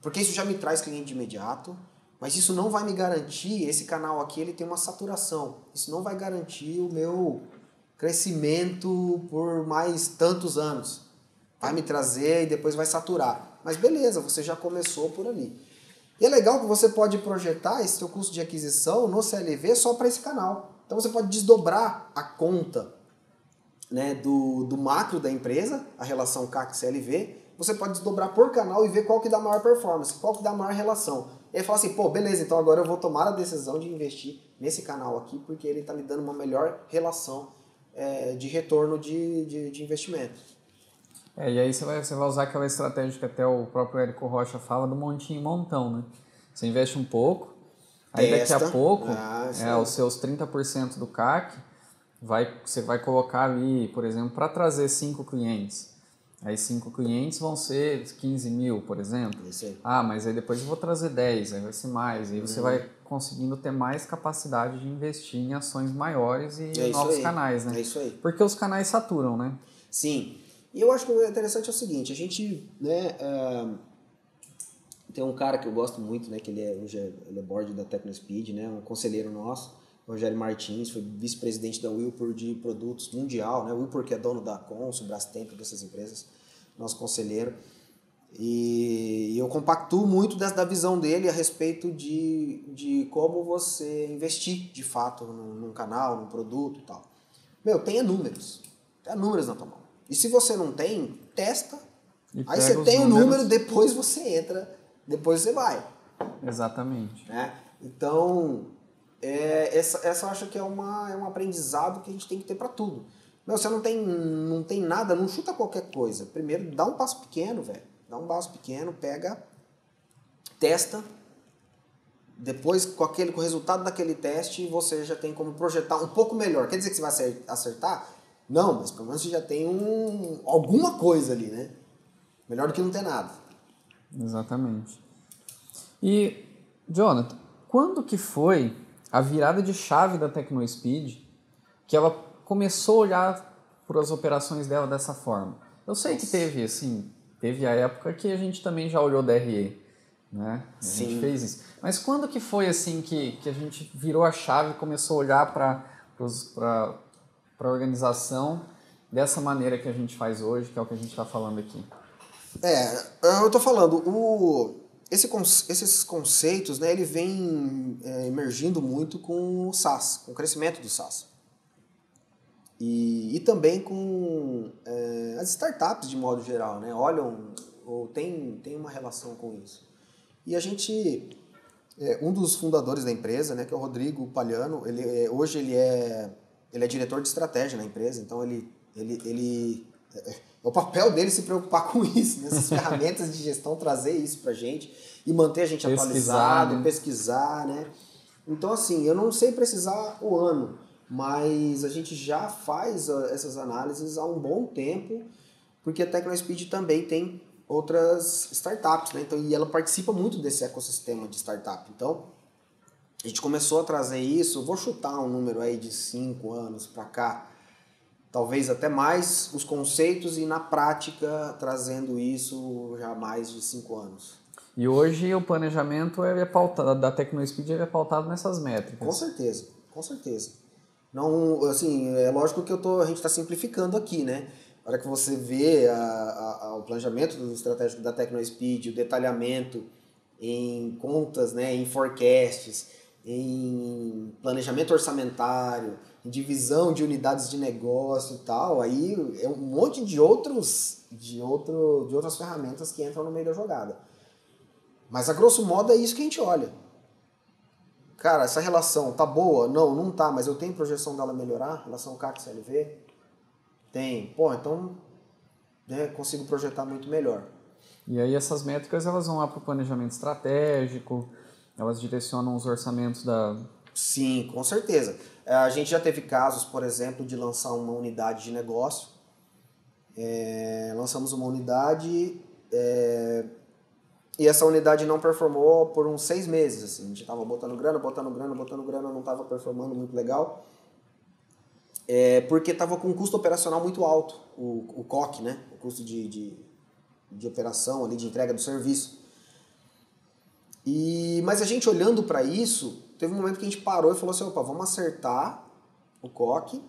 Speaker 2: porque isso já me traz cliente de imediato, mas isso não vai me garantir, esse canal aqui ele tem uma saturação. Isso não vai garantir o meu crescimento por mais tantos anos. Vai me trazer e depois vai saturar. Mas beleza, você já começou por ali. E é legal que você pode projetar esse seu custo de aquisição no CLV só para esse canal. Então você pode desdobrar a conta, né, do macro da empresa, a relação CAC-CLV, você pode desdobrar por canal e ver qual que dá maior performance, qual que dá maior relação. E aí fala assim, pô, beleza, então agora eu vou tomar a decisão de investir nesse canal aqui, porque ele está me dando uma melhor relação de retorno de investimento.
Speaker 1: E aí você vai usar aquela estratégia que até o próprio Érico Rocha fala do montinho e montão, né? Você investe um pouco, aí daqui a pouco, os seus 30% do CAC, você vai colocar ali, por exemplo, para trazer 5 clientes. Aí 5 clientes vão ser 15 mil, por exemplo.
Speaker 2: Isso aí.
Speaker 1: Mas aí depois eu vou trazer 10, aí vai ser mais. Aí você vai conseguindo ter mais capacidade de investir em ações maiores e novos canais, né?
Speaker 2: É isso aí.
Speaker 1: Porque os canais saturam, né?
Speaker 2: Sim. E eu acho que o interessante é o seguinte, a gente, né, tem um cara que eu gosto muito, né, que hoje ele é board da TecnoSpeed, né, um conselheiro nosso, Rogério Martins, foi vice-presidente da Wilpur de produtos mundial, né, Wilpur que é dono da Consul, Brastemp, dessas empresas, nosso conselheiro, e eu compactuo muito da visão dele a respeito de como você investir, de fato, num canal, num produto e tal. Tenha números na tua mão. E se você não tem, testa. Aí você tem o número, depois você entra, depois você vai.
Speaker 1: Exatamente.
Speaker 2: Né? Então, essa eu acho que é um aprendizado que a gente tem que ter para tudo. Você não tem nada, não chuta qualquer coisa. Primeiro, dá um passo pequeno, velho. Dá um passo pequeno, pega, testa. Depois, com o resultado daquele teste, você já tem como projetar um pouco melhor. Quer dizer que você vai acertar? Não, mas pelo menos você já tem alguma coisa ali, né? Melhor do que não ter nada.
Speaker 1: Exatamente. E, Jonathan, quando que foi a virada de chave da TecnoSpeed que ela começou a olhar para as operações dela dessa forma? Eu sei que teve a época que a gente também já olhou DRE, né? A gente fez isso. Mas quando que foi assim que a gente virou a chave e começou a olhar para a organização dessa maneira que a gente faz hoje, que é o que a gente está falando aqui?
Speaker 2: Eu estou falando, esses conceitos, né, ele vem emergindo muito com o SaaS, com o crescimento do SaaS. E também com as startups de modo geral, né, olham ou tem uma relação com isso. E a gente, um dos fundadores da empresa, né, que é o Rodrigo Palhano, hoje ele é diretor de estratégia na empresa, então o papel dele se preocupar com isso, nessas ferramentas de gestão, trazer isso pra gente e manter a gente atualizado, pesquisar, né? Então, assim, eu não sei precisar o ano, mas a gente já faz essas análises há um bom tempo, porque a TecnoSpeed também tem outras startups, né? Então, e ela participa muito desse ecossistema de startup. Então, a gente começou a trazer isso, vou chutar um número aí de 5 anos para cá, talvez até mais, os conceitos e na prática trazendo isso já há mais de 5 anos.
Speaker 1: E hoje o planejamento da TecnoSpeed é pautado nessas métricas.
Speaker 2: Com certeza. Não, assim, é lógico que a gente está simplificando aqui, né? A hora que você vê o planejamento do estratégico da TecnoSpeed, o detalhamento em contas, né, em forecasts, em planejamento orçamentário, em divisão de unidades de negócio e tal, aí é um monte de outras ferramentas que entram no meio da jogada. Mas a grosso modo é isso que a gente olha. Cara, essa relação tá boa? Não tá, mas eu tenho projeção dela melhorar, relação CAC-CLV? Tem. Pô, então, né, consigo projetar muito melhor.
Speaker 1: E aí essas métricas elas vão lá para o planejamento estratégico, elas direcionam os orçamentos da...
Speaker 2: Sim, com certeza. A gente já teve casos, por exemplo, de lançar uma unidade de negócio. Lançamos uma unidade e essa unidade não performou por uns 6 meses. Assim. A gente estava botando grana, não estava performando muito legal. porque estava com um custo operacional muito alto, o COC, né? O custo de operação, ali, de entrega do serviço. Mas a gente olhando para isso, teve um momento que a gente parou e falou assim, opa, vamos acertar o COC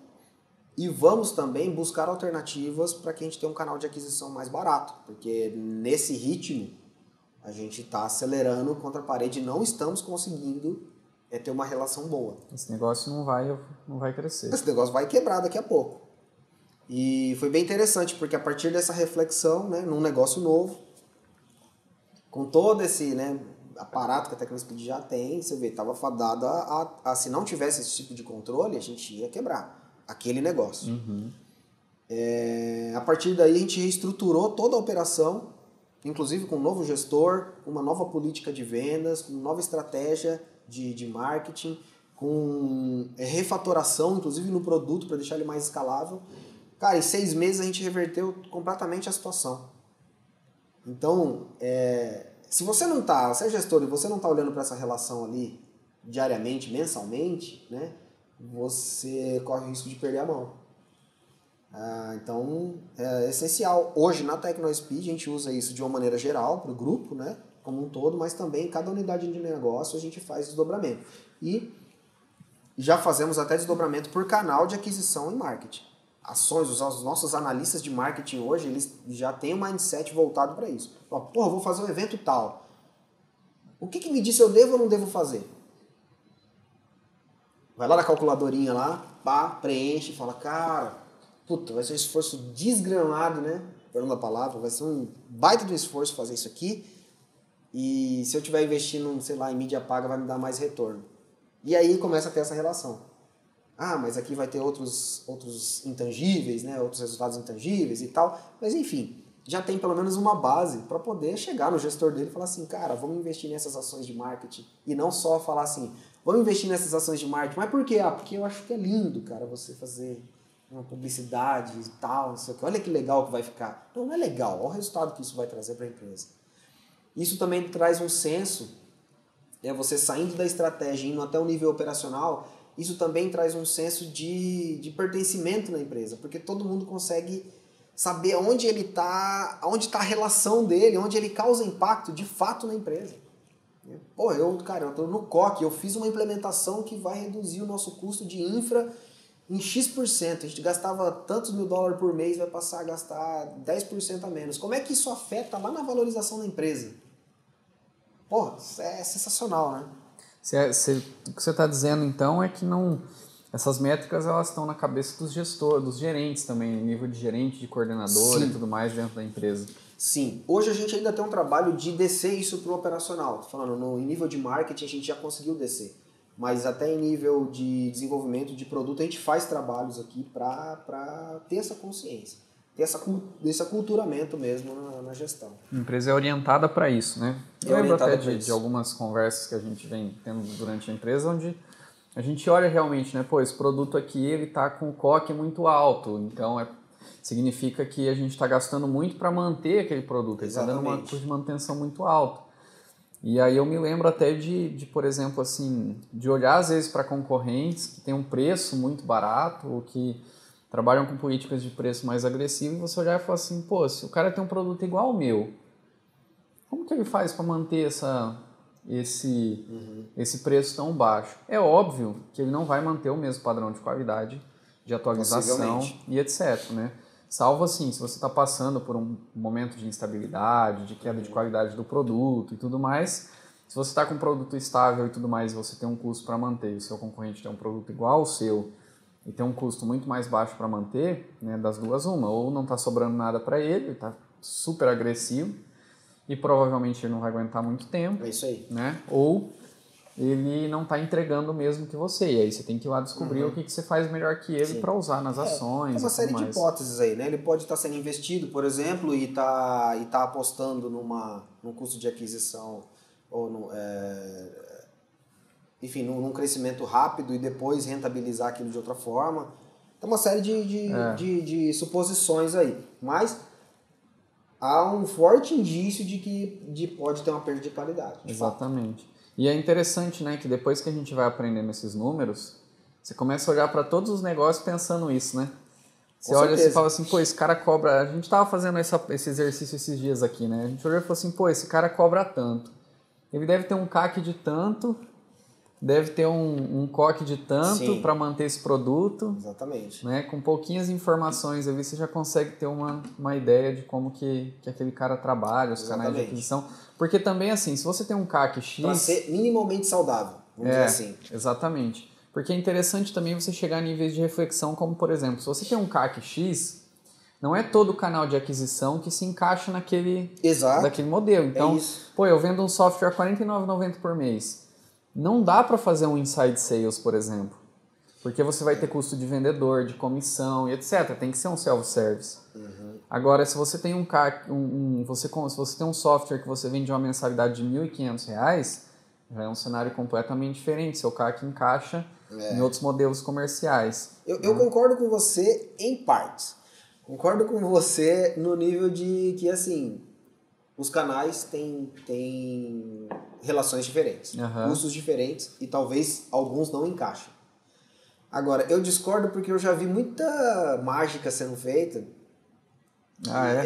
Speaker 2: e vamos também buscar alternativas para que a gente tenha um canal de aquisição mais barato, porque nesse ritmo a gente está acelerando contra a parede e não estamos conseguindo ter uma relação boa.
Speaker 1: Esse negócio não vai crescer.
Speaker 2: Esse negócio vai quebrar daqui a pouco. E foi bem interessante, porque a partir dessa reflexão, né, num negócio novo, com todo esse, né, aparato que a TecnoSpeed já tem, você vê, estava fadado se não tivesse esse tipo de controle, a gente ia quebrar aquele negócio. A partir daí a gente reestruturou toda a operação, inclusive com um novo gestor, uma nova política de vendas, com nova estratégia de marketing, com refatoração, inclusive no produto, para deixar ele mais escalável. Cara, em 6 meses a gente reverteu completamente a situação. Então, se você não está, você é gestor e você não está olhando para essa relação ali diariamente, mensalmente, né, você corre o risco de perder a mão. Então, é essencial. Hoje, na TecnoSpeed, a gente usa isso de uma maneira geral para o grupo, né, como um todo, mas também em cada unidade de negócio a gente faz desdobramento. E já fazemos até desdobramento por canal de aquisição e marketing. Ações, os nossos analistas de marketing hoje, eles já têm um mindset voltado para isso. Porra, vou fazer um evento tal. O que me diz se eu devo ou não devo fazer? Vai lá na calculadorinha lá, pá, preenche, fala, cara, puta, vai ser um esforço desgramado, né? Perdão a palavra, vai ser um baita de esforço fazer isso aqui. E se eu estiver investindo, sei lá, em mídia paga, vai me dar mais retorno. E aí começa a ter essa relação. Mas aqui vai ter outros intangíveis, né? Outros resultados intangíveis e tal. Mas enfim, já tem pelo menos uma base para poder chegar no gestor dele e falar assim, cara, vamos investir nessas ações de marketing. E não só falar assim, vamos investir nessas ações de marketing. Mas por quê? Porque eu acho que é lindo, cara, você fazer uma publicidade e tal, não sei o que. Olha que legal que vai ficar. Não é legal, olha o resultado que isso vai trazer para a empresa. Isso também traz um senso, você saindo da estratégia e indo até o nível operacional. Isso também traz um senso de pertencimento na empresa, porque todo mundo consegue saber onde ele está, onde está a relação dele, onde ele causa impacto de fato na empresa. Pô, eu estou no COC, eu fiz uma implementação que vai reduzir o nosso custo de infra em X%. A gente gastava tantos $1.000 por mês, vai passar a gastar 10% a menos. Como é que isso afeta lá na valorização da empresa? Pô, isso é sensacional, né?
Speaker 1: O que você está dizendo, então, é que essas métricas elas estão na cabeça dos gestores, dos gerentes também, nível de gerente, de coordenador. Sim. E tudo mais dentro da empresa.
Speaker 2: Sim. Hoje a gente ainda tem um trabalho de descer isso para o operacional. Falando, em nível de marketing a gente já conseguiu descer. Mas até em nível de desenvolvimento de produto a gente faz trabalhos aqui para ter essa consciência. Ter esse aculturamento mesmo na gestão.
Speaker 1: A empresa é orientada para isso, né? Eu lembro até de algumas conversas que a gente vem tendo durante a empresa, onde a gente olha realmente, né? Pô, esse produto aqui ele está com o COC muito alto, então significa que a gente está gastando muito para manter aquele produto, ele está dando uma custo de manutenção muito alto. E aí eu me lembro até de, por exemplo, assim, de olhar às vezes para concorrentes que têm um preço muito barato ou que trabalham com políticas de preço mais agressivo, e você olhar e falar assim, pô, se o cara tem um produto igual ao meu, como que ele faz para manter esse preço tão baixo? É óbvio que ele não vai manter o mesmo padrão de qualidade, de atualização e etc, né? Salvo assim, se você está passando por um momento de instabilidade, de queda de qualidade do produto e tudo mais, se você está com um produto estável e tudo mais, e você tem um custo para manter, e o seu concorrente tem um produto igual ao seu, e tem um custo muito mais baixo para manter, né, das duas uma, ou não está sobrando nada para ele está super agressivo e provavelmente ele não vai aguentar muito tempo.
Speaker 2: É isso aí.
Speaker 1: Né? Ou ele não está entregando o mesmo que você, e aí você tem que ir lá descobrir o que você faz melhor que ele para usar nas ações.
Speaker 2: Tem uma série de hipóteses aí, né? Ele pode estar sendo investido, por exemplo, e tá apostando num custo de aquisição ou enfim, num crescimento rápido e depois rentabilizar aquilo de outra forma. Tem uma série de suposições aí. Mas há um forte indício de que pode ter uma perda de qualidade.
Speaker 1: Exatamente. E é interessante, né, que depois que a gente vai aprendendo esses números, Você começa a olhar para todos os negócios pensando isso, né? Você
Speaker 2: Com
Speaker 1: olha
Speaker 2: certeza.
Speaker 1: e fala assim, pô, esse cara cobra... A gente tava fazendo esse exercício esses dias aqui, né? A gente olhou e falou assim, pô, esse cara cobra tanto. Ele deve ter um CAC de tanto, deve ter um COC de tanto
Speaker 2: Sim.
Speaker 1: para manter esse produto.
Speaker 2: Exatamente.
Speaker 1: Né? Com pouquinhas informações ali, você já consegue ter uma ideia de como que aquele cara trabalha, os canais de
Speaker 2: Exatamente.
Speaker 1: aquisição. Porque também, assim, se você tem um CAC X...
Speaker 2: Para ser minimamente saudável, vamos dizer assim.
Speaker 1: Exatamente. Porque é interessante também você chegar a níveis de reflexão, como, por exemplo, se você tem um CAC X, não é todo canal de aquisição que se encaixa daquele modelo. Então, pô, eu vendo um software a R$ 49,90 por mês. Não dá para fazer um inside sales, por exemplo. Porque você vai ter custo de vendedor, de comissão e etc. Tem que ser um self-service.
Speaker 2: Uhum.
Speaker 1: Agora, se você tem se você tem um software que você vende uma mensalidade de R$ 1.500, já é um cenário completamente diferente. Seu CAC encaixa em outros modelos comerciais.
Speaker 2: Eu concordo com você em partes. Concordo com você no nível de que, assim, os canais têm relações diferentes, custos diferentes e talvez alguns não encaixem. Agora, eu discordo porque eu já vi muita mágica sendo feita. A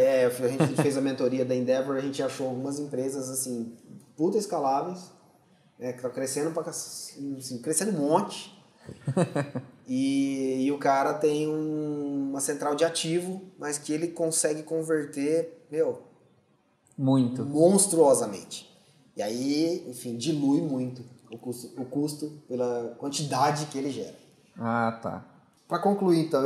Speaker 2: gente fez a mentoria da Endeavor, a gente achou algumas empresas, assim, puta escaláveis, né, que tá crescendo, assim, crescendo um monte. E o cara tem uma central de ativo, mas que ele consegue converter,
Speaker 1: muito
Speaker 2: monstruosamente. E aí, enfim, dilui muito o custo pela quantidade que ele gera.
Speaker 1: Ah, tá.
Speaker 2: Para concluir, então,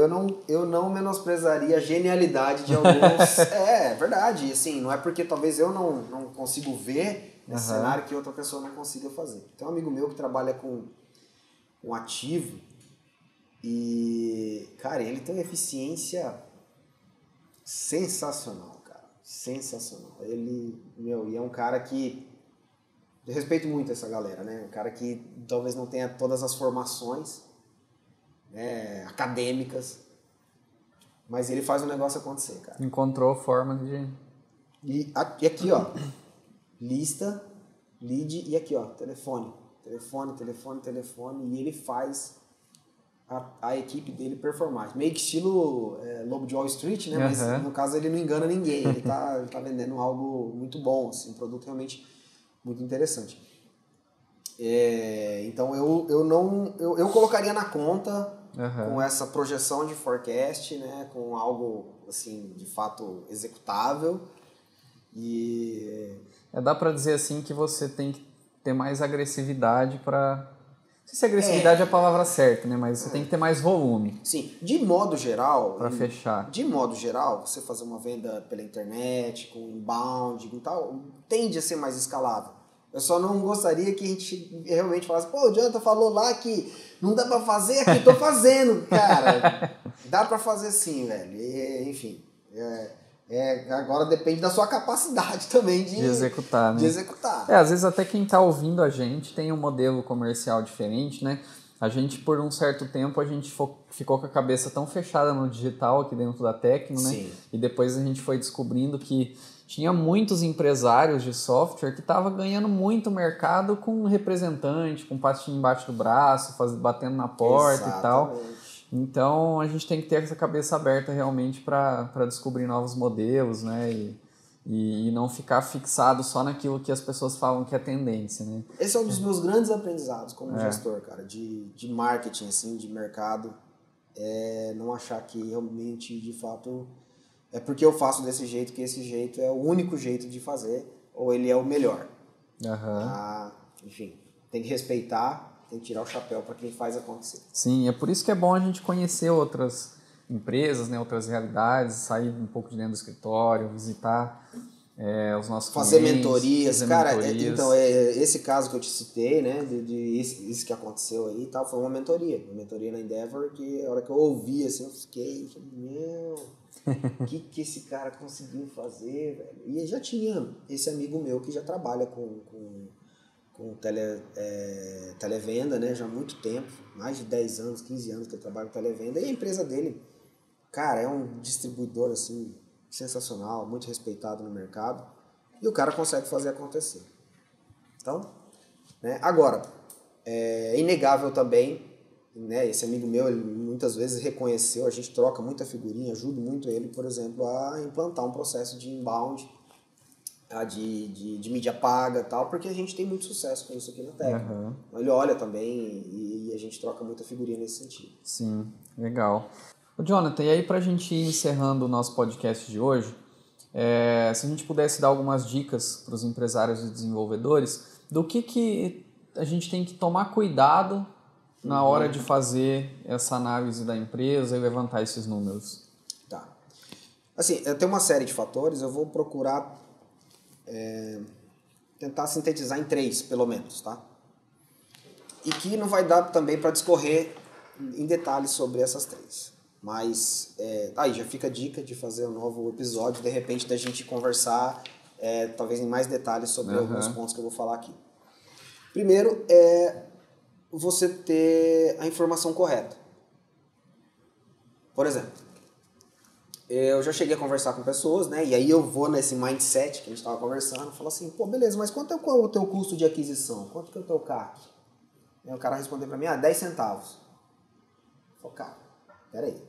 Speaker 2: eu não menosprezaria a genialidade de alguns... É verdade, assim, não é porque talvez eu não consigo ver nesse cenário que outra pessoa não consiga fazer. Tem um amigo meu que trabalha com ativo e, cara, ele tem uma eficiência sensacional, cara. Sensacional. Ele, e é um cara que... Eu respeito muito essa galera, né? Um cara que talvez não tenha todas as formações acadêmicas, mas ele faz o negócio acontecer, cara.
Speaker 1: Encontrou forma de...
Speaker 2: E aqui, ó, lista, lead, e aqui, ó, telefone, e ele faz a equipe dele performar. Meio que estilo Lobo de Wall Street, né? Mas no caso ele não engana ninguém, ele tá vendendo algo muito bom, assim, um produto realmente muito interessante. Então eu colocaria na conta com essa projeção de forecast, né, com algo assim de fato executável e
Speaker 1: dá para dizer assim que você tem que ter mais agressividade para... Não sei se agressividade é a palavra certa, né, mas você tem que ter mais volume.
Speaker 2: Sim, de modo geral,
Speaker 1: para fechar.
Speaker 2: De modo geral, você fazer uma venda pela internet com inbound e tal, tende a ser mais escalável. Eu só não gostaria que a gente realmente falasse, pô, o Jonathan falou lá que não dá pra fazer, aqui tô fazendo. Cara, dá pra fazer sim, velho. Enfim, agora depende da sua capacidade também de
Speaker 1: executar, né?
Speaker 2: De executar.
Speaker 1: Às vezes até quem tá ouvindo a gente tem um modelo comercial diferente, né? A gente, por um certo tempo, a gente ficou com a cabeça tão fechada no digital aqui dentro da Tecno, né?
Speaker 2: Sim.
Speaker 1: E depois a gente foi descobrindo que tinha muitos empresários de software que estavam ganhando muito mercado com representante, com pastinha embaixo do braço, batendo na porta. Exatamente. E tal. Então a gente tem que ter essa cabeça aberta realmente para descobrir novos modelos, né? E não ficar fixado só naquilo que as pessoas falam que é tendência, né?
Speaker 2: Esse é um dos meus grandes aprendizados como gestor, cara, de marketing, assim, de mercado. Não achar que realmente, de fato... É porque eu faço desse jeito, que esse jeito é o único jeito de fazer, ou ele é o melhor. Enfim, tem que respeitar, tem que tirar o chapéu para quem faz acontecer.
Speaker 1: Sim, é por isso que é bom a gente conhecer outras empresas, né, outras realidades, sair um pouco de dentro do escritório, visitar os nossos
Speaker 2: fazer
Speaker 1: clientes.
Speaker 2: Mentorias. Cara, então, esse caso que eu te citei, né, isso que aconteceu aí e tal, foi uma mentoria na Endeavor, que a hora que eu ouvi, assim, eu fiquei, meu... O que esse cara conseguiu fazer, velho? E já tinha esse amigo meu que já trabalha com televenda, né? Já há muito tempo, mais de 10 anos, 15 anos que ele trabalha com televenda. E a empresa dele, cara, é um distribuidor, assim, sensacional, muito respeitado no mercado. E o cara consegue fazer acontecer. Então, né? Agora, é inegável também né, esse amigo meu, ele muitas vezes reconheceu, a gente troca muita figurinha, ajudo muito ele, por exemplo, a implantar um processo de inbound, de mídia paga e tal, porque a gente tem muito sucesso com isso aqui na Tecno.
Speaker 1: Uhum.
Speaker 2: Ele olha também e a gente troca muita figurinha nesse sentido.
Speaker 1: Sim, legal. Ô, Jonathan, e aí pra gente ir encerrando o nosso podcast de hoje, se a gente pudesse dar algumas dicas para os empresários e desenvolvedores do que a gente tem que tomar cuidado na hora de fazer essa análise da empresa e levantar esses números.
Speaker 2: Tá. Assim, eu tenho uma série de fatores, eu vou procurar tentar sintetizar em 3, pelo menos, tá? E que não vai dar também para discorrer em detalhes sobre essas 3. Mas aí já fica a dica de fazer um novo episódio, de repente da gente conversar talvez em mais detalhes sobre alguns pontos que eu vou falar aqui. Primeiro é você ter a informação correta. Por exemplo, eu já cheguei a conversar com pessoas, né? E aí eu vou nesse mindset que a gente estava conversando, falo assim, pô, beleza, mas qual é o teu custo de aquisição? Quanto que é o teu CAC? Aí o cara respondeu para mim, 10 centavos. Eu falei, cara, peraí,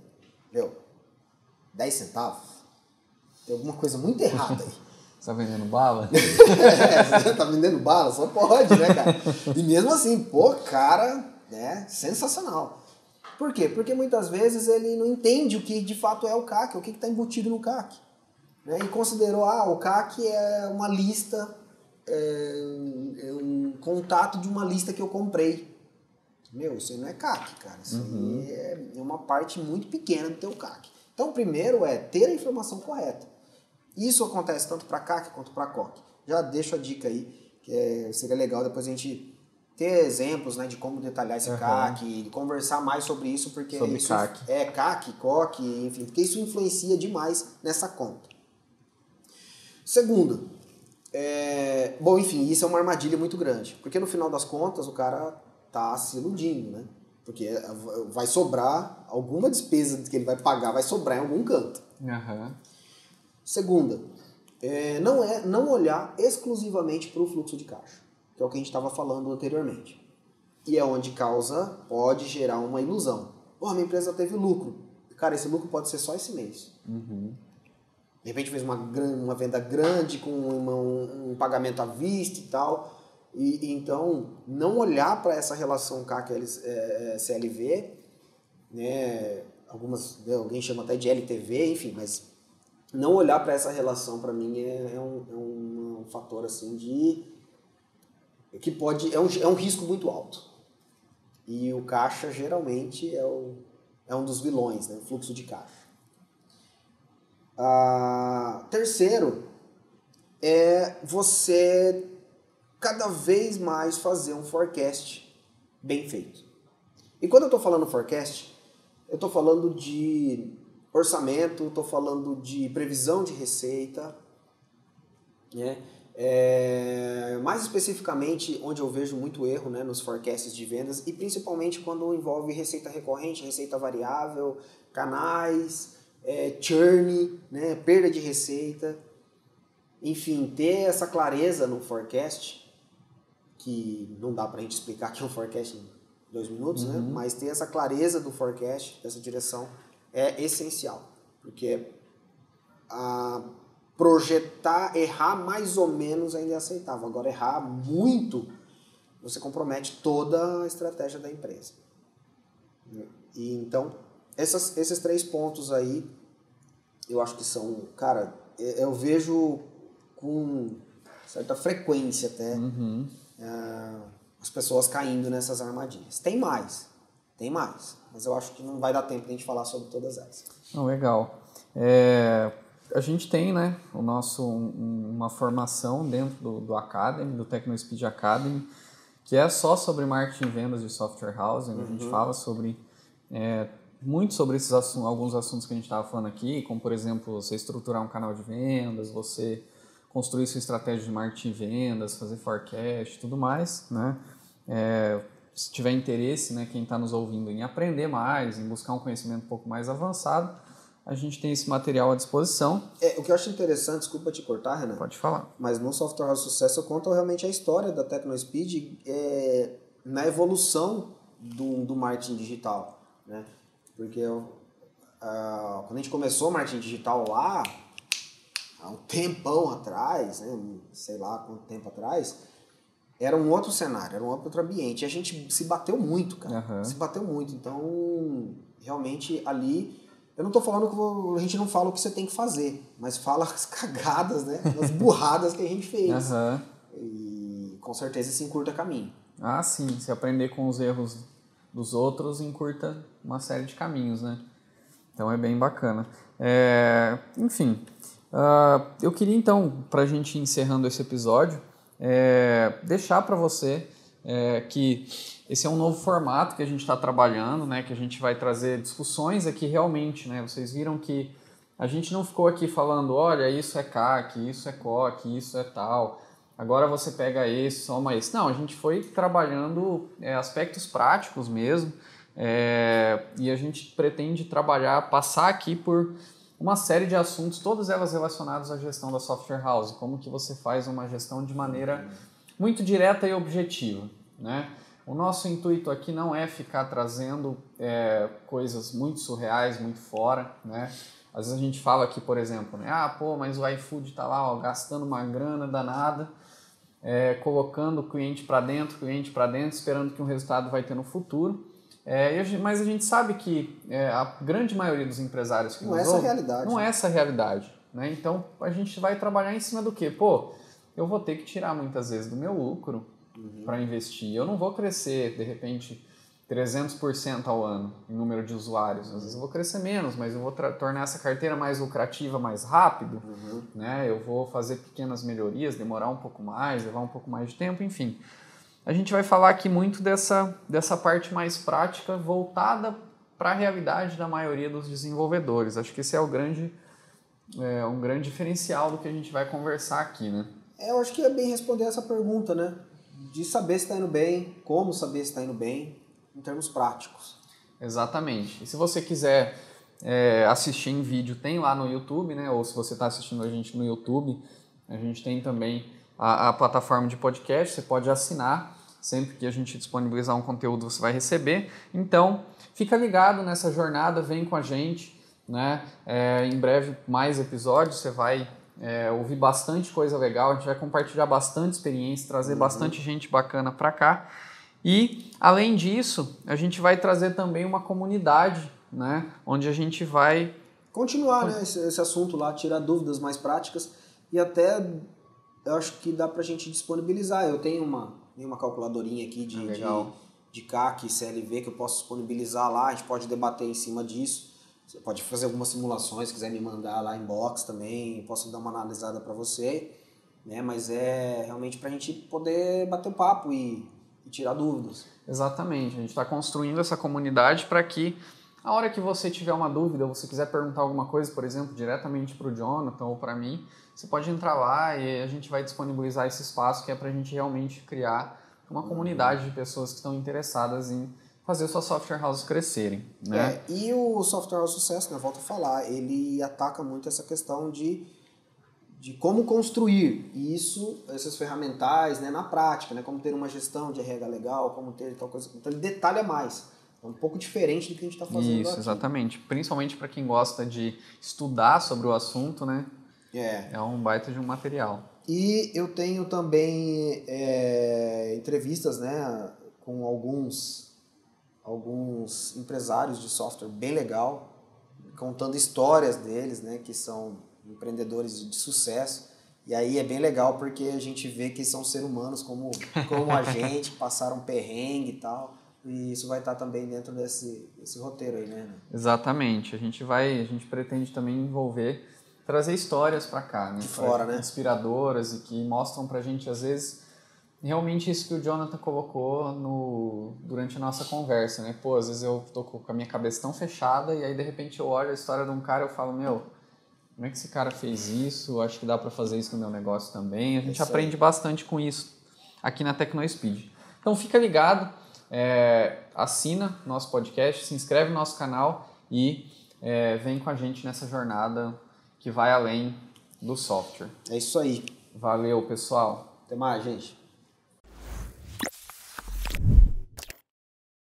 Speaker 2: 10 centavos? Tem alguma coisa muito errada aí.
Speaker 1: Você tá vendendo bala?
Speaker 2: Você tá vendendo bala? Só pode, né, cara? E mesmo assim, pô, cara, né, sensacional. Por quê? Porque muitas vezes ele não entende o que de fato é o CAC, o que está embutido no CAC. Né? E considerou, o CAC é uma lista, é um contato de uma lista que eu comprei. Isso aí não é CAC, cara. Isso aí é uma parte muito pequena do teu CAC. Então, primeiro é ter a informação correta. Isso acontece tanto para CAC quanto para COC. Já deixo a dica aí, que seria legal depois a gente ter exemplos, né, de como detalhar esse CAC, e conversar mais sobre isso, porque
Speaker 1: sobre
Speaker 2: isso
Speaker 1: CAC.
Speaker 2: CAC, COC, enfim, porque isso influencia demais nessa conta. Segundo, bom, enfim, isso é uma armadilha muito grande, porque no final das contas o cara tá se iludindo, né? Porque vai sobrar alguma despesa que ele vai pagar, vai sobrar em algum canto. Segunda, não olhar exclusivamente para o fluxo de caixa, que é o que a gente estava falando anteriormente. E é onde pode gerar uma ilusão. A minha empresa teve lucro. Cara, esse lucro pode ser só esse mês. De repente fez uma venda grande com um pagamento à vista e tal. E então, não olhar para essa relação CAC-CLV, né, alguém chama até de LTV, enfim, mas não olhar para essa relação, para mim, é um fator assim que pode é um risco muito alto. E o caixa geralmente é um dos vilões, né? O fluxo de caixa. Terceiro é você cada vez mais fazer um forecast bem feito. E quando eu estou falando forecast, eu estou falando de orçamento, estou falando de previsão de receita, né? Mais especificamente, onde eu vejo muito erro, né, nos forecasts de vendas, e principalmente quando envolve receita recorrente, receita variável, canais, churn, né, perda de receita. Enfim, ter essa clareza no forecast, que não dá pra gente explicar aqui um forecast em 2 minutos, né? Mas ter essa clareza do forecast, dessa direção, é essencial. Porque errar mais ou menos ainda é aceitável. Agora, errar muito, você compromete toda a estratégia da empresa. E então, esses 3 pontos aí, eu acho que são, cara, eu vejo com certa frequência até as pessoas caindo nessas armadilhas. Tem mais, mas eu acho que não vai dar tempo de a gente falar sobre todas elas.
Speaker 1: Legal. A gente tem, né, uma formação dentro do Academy, do TecnoSpeed Academy, que é só sobre marketing e vendas de software house. A gente fala muito sobre esses alguns assuntos que a gente estava falando aqui, como, por exemplo, você estruturar um canal de vendas, você construir sua estratégia de marketing e vendas, fazer forecast, tudo mais, né? Se tiver interesse, né, quem está nos ouvindo, em aprender mais, em buscar um conhecimento um pouco mais avançado, a gente tem esse material à disposição.
Speaker 2: O que eu acho interessante, desculpa te cortar, Renan.
Speaker 1: Pode falar.
Speaker 2: Mas no Software House Sucesso eu conto realmente a história da TecnoSpeed na evolução do marketing digital, né? Porque quando a gente começou o marketing digital lá, há um tempão atrás, né? Sei lá quanto tempo atrás, era um outro cenário, era um outro ambiente. E a gente se bateu muito, cara.
Speaker 1: Uhum.
Speaker 2: Se bateu muito. Então, realmente, ali... Eu não tô falando que a gente não fala o que você tem que fazer, mas fala as cagadas, né? As burradas que a gente fez.
Speaker 1: Uhum.
Speaker 2: E com certeza isso encurta caminho.
Speaker 1: Ah, sim. Se aprender com os erros dos outros, encurta uma série de caminhos, né? Então é bem bacana. Enfim, eu queria então, para a gente ir encerrando esse episódio, deixar para você que esse é um novo formato que a gente está trabalhando, né? Que a gente vai trazer discussões aqui realmente, né? Vocês viram que a gente não ficou aqui falando, olha, isso é CAC, isso é COC, isso é tal, agora você pega esse, soma esse. Não, a gente foi trabalhando aspectos práticos mesmo, e a gente pretende passar aqui por uma série de assuntos, todas elas relacionadas à gestão da software house, como que você faz uma gestão de maneira muito direta e objetiva, né? O nosso intuito aqui não é ficar trazendo coisas muito surreais, muito fora, né? Às vezes a gente fala aqui, por exemplo, né? Mas o iFood está lá, ó, gastando uma grana danada, colocando cliente para dentro, esperando que um resultado vai ter no futuro. Mas a gente sabe que a grande maioria dos empresários que
Speaker 2: não é essa a realidade.
Speaker 1: Não é essa a realidade, né? Então a gente vai trabalhar em cima do quê? Eu vou ter que tirar muitas vezes do meu lucro para investir. Eu não vou crescer, de repente, 300% ao ano em número de usuários. Às vezes eu vou crescer menos, mas eu vou tornar essa carteira mais lucrativa mais rápido, né? Eu vou fazer pequenas melhorias, demorar um pouco mais, levar um pouco mais de tempo, enfim. A gente vai falar aqui muito dessa parte mais prática voltada para a realidade da maioria dos desenvolvedores. Acho que esse é um grande diferencial do que a gente vai conversar aqui, né?
Speaker 2: Eu acho que é bem responder essa pergunta, né? De saber se está indo bem, como saber se está indo bem, em termos práticos.
Speaker 1: Exatamente. E se você quiser assistir em vídeo, tem lá no YouTube, né? Ou se você está assistindo a gente no YouTube, a gente tem também a plataforma de podcast, você pode assinar, sempre que a gente disponibilizar um conteúdo você vai receber. Então, fica ligado nessa jornada, vem com a gente, né? Em breve mais episódios, você vai ouvir bastante coisa legal, a gente vai compartilhar bastante experiência, trazer bastante gente bacana para cá. E, além disso, a gente vai trazer também uma comunidade, né? Onde a gente vai
Speaker 2: continuar, né, esse assunto lá, tirar dúvidas mais práticas e até eu acho que dá pra gente disponibilizar. Eu tenho uma calculadorinha aqui de CAC e CLV que eu posso disponibilizar lá, a gente pode debater em cima disso. Você pode fazer algumas simulações, se quiser me mandar lá inbox também, posso dar uma analisada para você, né? Mas é realmente pra gente poder bater um papo e tirar dúvidas.
Speaker 1: Exatamente, a gente está construindo essa comunidade para que a hora que você tiver uma dúvida, ou você quiser perguntar alguma coisa, por exemplo, diretamente para o Jonathan ou para mim, você pode entrar lá e a gente vai disponibilizar esse espaço que é para a gente realmente criar uma comunidade de pessoas que estão interessadas em fazer suas software houses crescerem, né?
Speaker 2: E o Software House Sucesso, né, volto a falar, ele ataca muito essa questão de como construir isso, esses ferramentais, né, na prática, né, como ter uma gestão de RH legal, como ter tal coisa. Então ele detalha mais. É um pouco diferente do que a gente está fazendo
Speaker 1: Isso,
Speaker 2: aqui.
Speaker 1: Exatamente. Principalmente para quem gosta de estudar sobre o assunto, né? É um baita de um material.
Speaker 2: E eu tenho também entrevistas, né, com alguns empresários de software bem legal, contando histórias deles, né, que são empreendedores de sucesso. E aí é bem legal porque a gente vê que são seres humanos como a gente, passaram perrengue e tal. E isso vai estar também dentro desse roteiro aí, né?
Speaker 1: Exatamente. A gente pretende também trazer histórias para cá, né?
Speaker 2: De fora, né?
Speaker 1: Inspiradoras e que mostram pra gente, às vezes, realmente isso que o Jonathan colocou durante a nossa conversa, né? Às vezes eu tô com a minha cabeça tão fechada e aí, de repente, eu olho a história de um cara e eu falo, como é que esse cara fez isso? Acho que dá para fazer isso no meu negócio também. A gente aprende bastante com isso aqui na TecnoSpeed. Então, fica ligado, assina nosso podcast, se inscreve no nosso canal e vem com a gente nessa jornada que vai além do software.
Speaker 2: É isso aí.
Speaker 1: Valeu, pessoal.
Speaker 2: Até mais, gente.